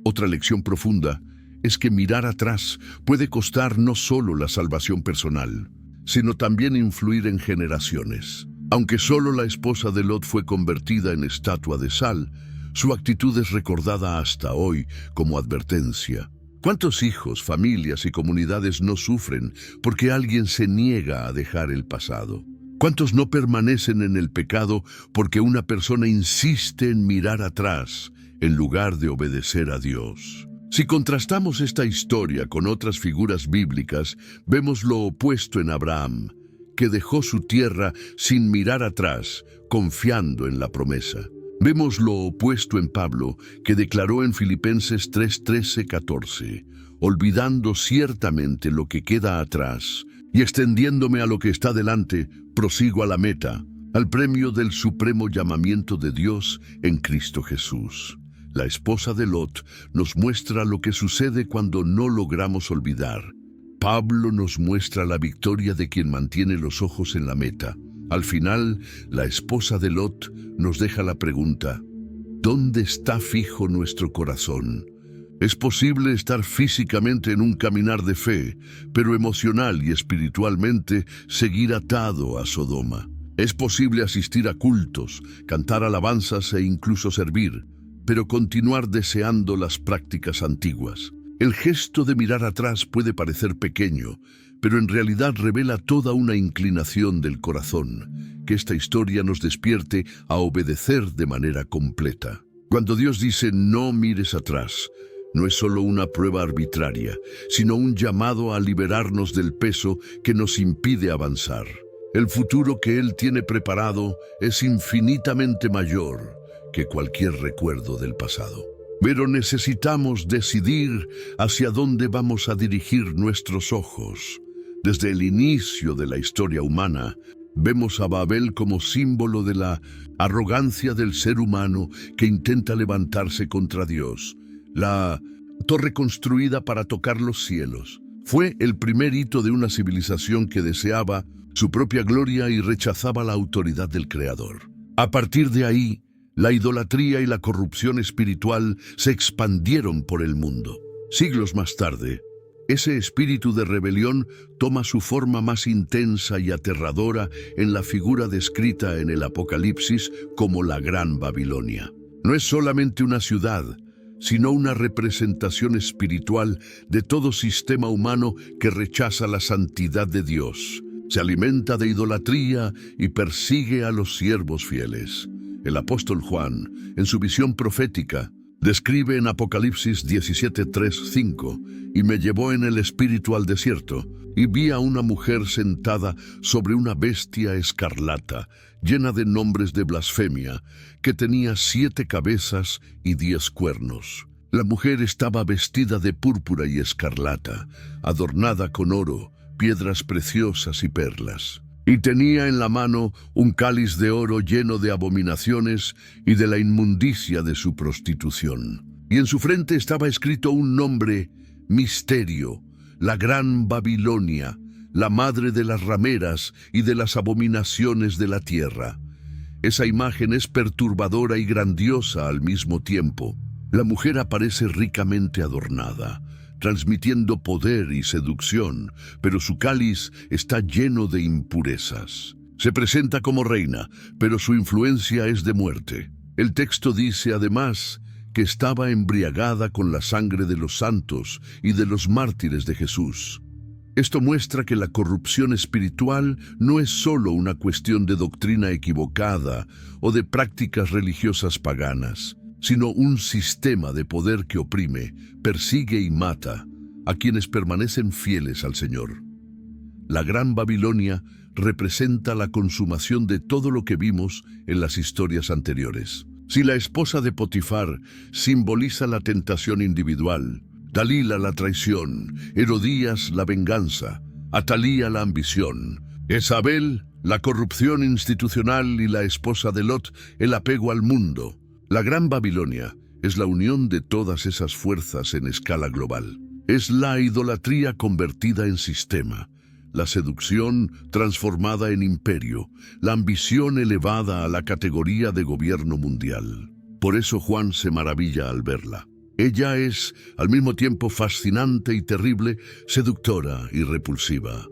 Otra lección profunda es que mirar atrás puede costar no solo la salvación personal, sino también influir en generaciones. Aunque solo la esposa de Lot fue convertida en estatua de sal, su actitud es recordada hasta hoy como advertencia. ¿Cuántos hijos, familias y comunidades no sufren porque alguien se niega a dejar el pasado? ¿Cuántos no permanecen en el pecado porque una persona insiste en mirar atrás en lugar de obedecer a Dios? Si contrastamos esta historia con otras figuras bíblicas, vemos lo opuesto en Abraham, que dejó su tierra sin mirar atrás, confiando en la promesa. Vemos lo opuesto en Pablo, que declaró en Filipenses 3:13-14, olvidando ciertamente lo que queda atrás y extendiéndome a lo que está delante, prosigo a la meta, al premio del supremo llamamiento de Dios en Cristo Jesús. La esposa de Lot nos muestra lo que sucede cuando no logramos olvidar. Pablo nos muestra la victoria de quien mantiene los ojos en la meta. Al final, la esposa de Lot nos deja la pregunta: ¿dónde está fijo nuestro corazón? Es posible estar físicamente en un caminar de fe, pero emocional y espiritualmente seguir atado a Sodoma. Es posible asistir a cultos, cantar alabanzas e incluso servir, pero continuar deseando las prácticas antiguas. El gesto de mirar atrás puede parecer pequeño, pero en realidad revela toda una inclinación del corazón, que esta historia nos despierte a obedecer de manera completa. Cuando Dios dice no mires atrás, no es solo una prueba arbitraria, sino un llamado a liberarnos del peso que nos impide avanzar. El futuro que Él tiene preparado es infinitamente mayor que cualquier recuerdo del pasado. Pero necesitamos decidir hacia dónde vamos a dirigir nuestros ojos. Desde el inicio de la historia humana, vemos a Babel como símbolo de la arrogancia del ser humano que intenta levantarse contra Dios. La torre construida para tocar los cielos fue el primer hito de una civilización que deseaba su propia gloria y rechazaba la autoridad del Creador. A partir de ahí, la idolatría y la corrupción espiritual se expandieron por el mundo. Siglos más tarde, ese espíritu de rebelión toma su forma más intensa y aterradora en la figura descrita en el Apocalipsis como la Gran Babilonia. No es solamente una ciudad, sino una representación espiritual de todo sistema humano que rechaza la santidad de Dios, se alimenta de idolatría y persigue a los siervos fieles. El apóstol Juan, en su visión profética, describe en Apocalipsis 17:3-5, y me llevó en el espíritu al desierto, y vi a una mujer sentada sobre una bestia escarlata, llena de nombres de blasfemia, que tenía 7 cabezas y 10 cuernos. La mujer estaba vestida de púrpura y escarlata, adornada con oro, piedras preciosas y perlas. Y tenía en la mano un cáliz de oro lleno de abominaciones y de la inmundicia de su prostitución. Y en su frente estaba escrito un nombre: Misterio, la Gran Babilonia, la madre de las rameras y de las abominaciones de la tierra. Esa imagen es perturbadora y grandiosa al mismo tiempo. La mujer aparece ricamente adornada, transmitiendo poder y seducción, pero su cáliz está lleno de impurezas. Se presenta como reina, pero su influencia es de muerte. El texto dice además que estaba embriagada con la sangre de los santos y de los mártires de Jesús. Esto muestra que la corrupción espiritual no es solo una cuestión de doctrina equivocada o de prácticas religiosas paganas, sino un sistema de poder que oprime, persigue y mata a quienes permanecen fieles al Señor. La Gran Babilonia representa la consumación de todo lo que vimos en las historias anteriores. Si la esposa de Potifar simboliza la tentación individual, Dalila la traición, Herodías la venganza, Atalía la ambición, Jezabel la corrupción institucional y la esposa de Lot el apego al mundo, la Gran Babilonia es la unión de todas esas fuerzas en escala global. Es la idolatría convertida en sistema, la seducción transformada en imperio, la ambición elevada a la categoría de gobierno mundial. Por eso Juan se maravilla al verla. Ella es, al mismo tiempo fascinante y terrible, seductora y repulsiva.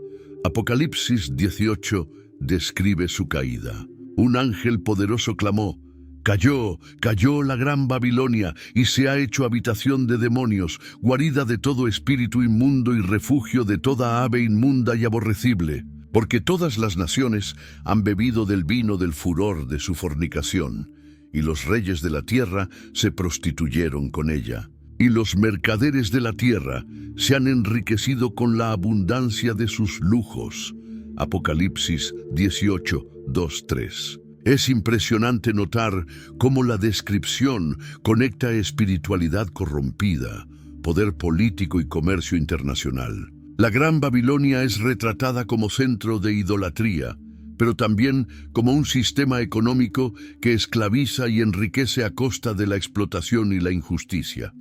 Apocalipsis 18 describe su caída. Un ángel poderoso clamó: «Cayó, cayó la gran Babilonia, y se ha hecho habitación de demonios, guarida de todo espíritu inmundo y refugio de toda ave inmunda y aborrecible, porque todas las naciones han bebido del vino del furor de su fornicación, y los reyes de la tierra se prostituyeron con ella, y los mercaderes de la tierra se han enriquecido con la abundancia de sus lujos». Apocalipsis 18, 2, 3. Es impresionante notar cómo la descripción conecta espiritualidad corrompida, poder político y comercio internacional. La Gran Babilonia es retratada como centro de idolatría, pero también como un sistema económico que esclaviza y enriquece a costa de la explotación y la injusticia.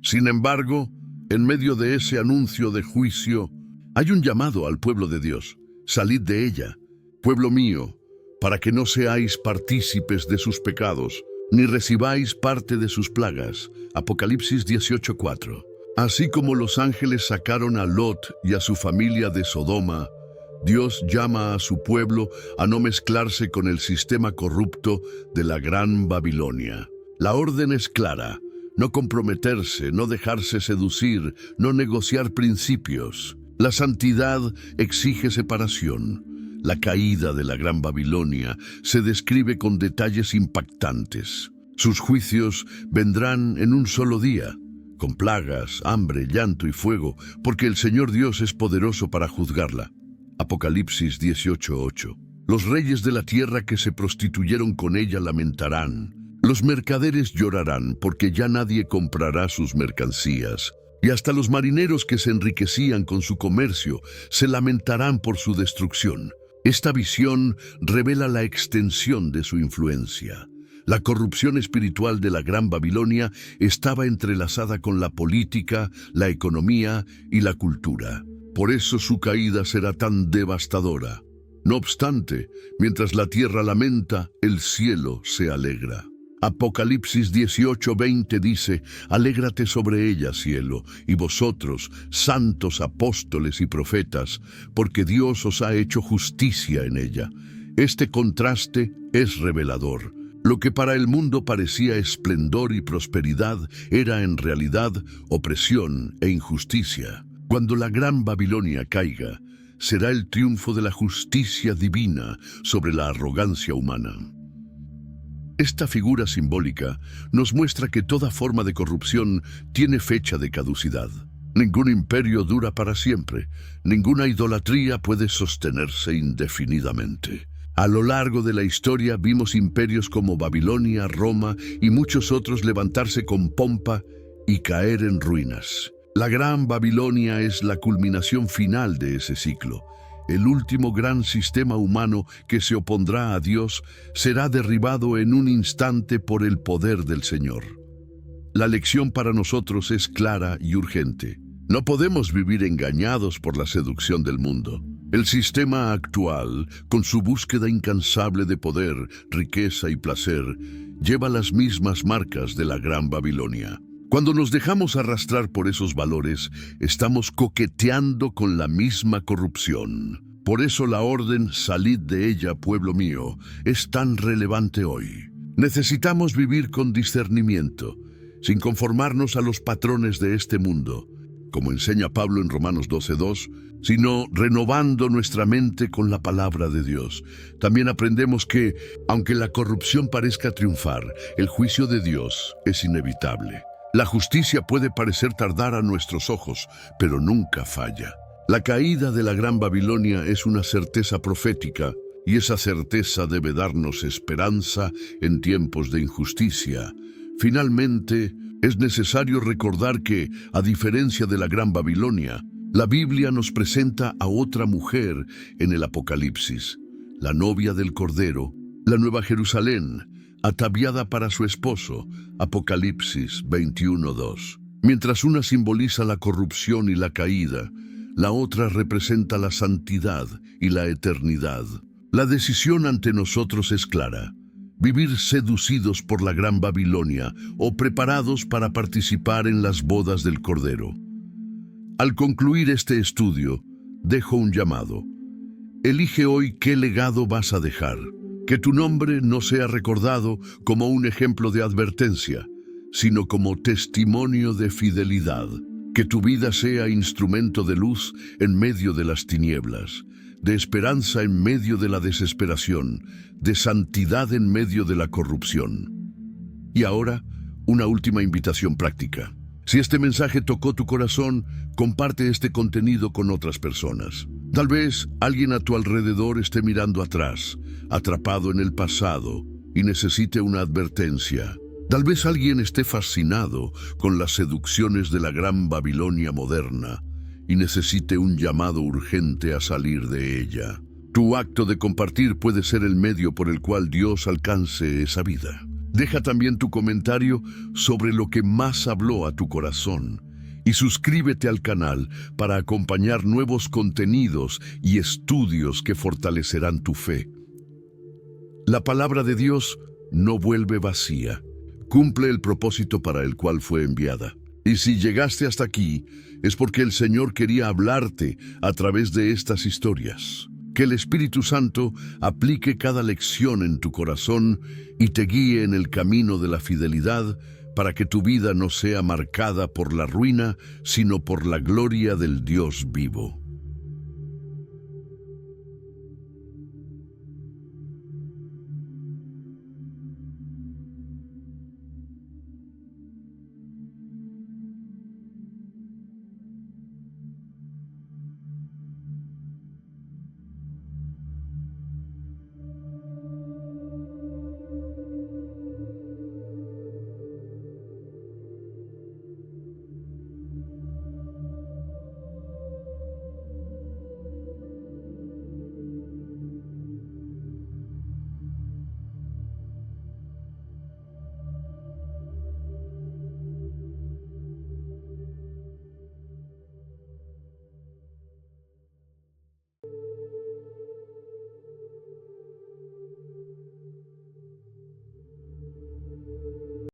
Sin embargo, en medio de ese anuncio de juicio, hay un llamado al pueblo de Dios: «Salid de ella, pueblo mío, para que no seáis partícipes de sus pecados, ni recibáis parte de sus plagas». Apocalipsis 18:4. Así como los ángeles sacaron a Lot y a su familia de Sodoma, Dios llama a su pueblo a no mezclarse con el sistema corrupto de la Gran Babilonia. La orden es clara: no comprometerse, no dejarse seducir, no negociar principios. La santidad exige separación. La caída de la Gran Babilonia se describe con detalles impactantes. Sus juicios vendrán en un solo día, con plagas, hambre, llanto y fuego, porque el Señor Dios es poderoso para juzgarla. Apocalipsis 18:8. Los reyes de la tierra que se prostituyeron con ella lamentarán. Los mercaderes llorarán, porque ya nadie comprará sus mercancías. Y hasta los marineros que se enriquecían con su comercio se lamentarán por su destrucción. Esta visión revela la extensión de su influencia. La corrupción espiritual de la Gran Babilonia estaba entrelazada con la política, la economía y la cultura. Por eso su caída será tan devastadora. No obstante, mientras la tierra lamenta, el cielo se alegra. Apocalipsis 18:20 dice: «Alégrate sobre ella, cielo, y vosotros, santos apóstoles y profetas, porque Dios os ha hecho justicia en ella». Este contraste es revelador. Lo que para el mundo parecía esplendor y prosperidad era en realidad opresión e injusticia. Cuando la Gran Babilonia caiga, será el triunfo de la justicia divina sobre la arrogancia humana. Esta figura simbólica nos muestra que toda forma de corrupción tiene fecha de caducidad. Ningún imperio dura para siempre, ninguna idolatría puede sostenerse indefinidamente. A lo largo de la historia vimos imperios como Babilonia, Roma y muchos otros levantarse con pompa y caer en ruinas. La Gran Babilonia es la culminación final de ese ciclo. El último gran sistema humano que se opondrá a Dios será derribado en un instante por el poder del Señor. La lección para nosotros es clara y urgente. No podemos vivir engañados por la seducción del mundo. El sistema actual, con su búsqueda incansable de poder, riqueza y placer, lleva las mismas marcas de la Gran Babilonia. Cuando nos dejamos arrastrar por esos valores, estamos coqueteando con la misma corrupción. Por eso la orden «Salid de ella, pueblo mío», es tan relevante hoy. Necesitamos vivir con discernimiento, sin conformarnos a los patrones de este mundo, como enseña Pablo en Romanos 12:2, sino renovando nuestra mente con la palabra de Dios. También aprendemos que, aunque la corrupción parezca triunfar, el juicio de Dios es inevitable. La justicia puede parecer tardar a nuestros ojos, pero nunca falla. La caída de la Gran Babilonia es una certeza profética, y esa certeza debe darnos esperanza en tiempos de injusticia. Finalmente, es necesario recordar que, a diferencia de la Gran Babilonia, la Biblia nos presenta a otra mujer en el Apocalipsis, la novia del Cordero, la Nueva Jerusalén, ataviada para su esposo, Apocalipsis 21:2. Mientras una simboliza la corrupción y la caída, la otra representa la santidad y la eternidad. La decisión ante nosotros es clara: Vivir seducidos por la Gran Babilonia o preparados para participar en las bodas del Cordero. Al concluir este estudio, dejo un llamado. Elige hoy qué legado vas a dejar. Que tu nombre no sea recordado como un ejemplo de advertencia, sino como testimonio de fidelidad. Que tu vida sea instrumento de luz en medio de las tinieblas, de esperanza en medio de la desesperación, de santidad en medio de la corrupción. Y ahora, una última invitación práctica. Si este mensaje tocó tu corazón, comparte este contenido con otras personas. Tal vez alguien a tu alrededor esté mirando atrás, atrapado en el pasado, y necesite una advertencia. Tal vez alguien esté fascinado con las seducciones de la Gran Babilonia moderna y necesite un llamado urgente a salir de ella. Tu acto de compartir puede ser el medio por el cual Dios alcance esa vida. Deja también tu comentario sobre lo que más habló a tu corazón y suscríbete al canal para acompañar nuevos contenidos y estudios que fortalecerán tu fe. La palabra de Dios no vuelve vacía. Cumple el propósito para el cual fue enviada. Y si llegaste hasta aquí, es porque el Señor quería hablarte a través de estas historias. Que el Espíritu Santo aplique cada lección en tu corazón y te guíe en el camino de la fidelidad para que tu vida no sea marcada por la ruina, sino por la gloria del Dios vivo.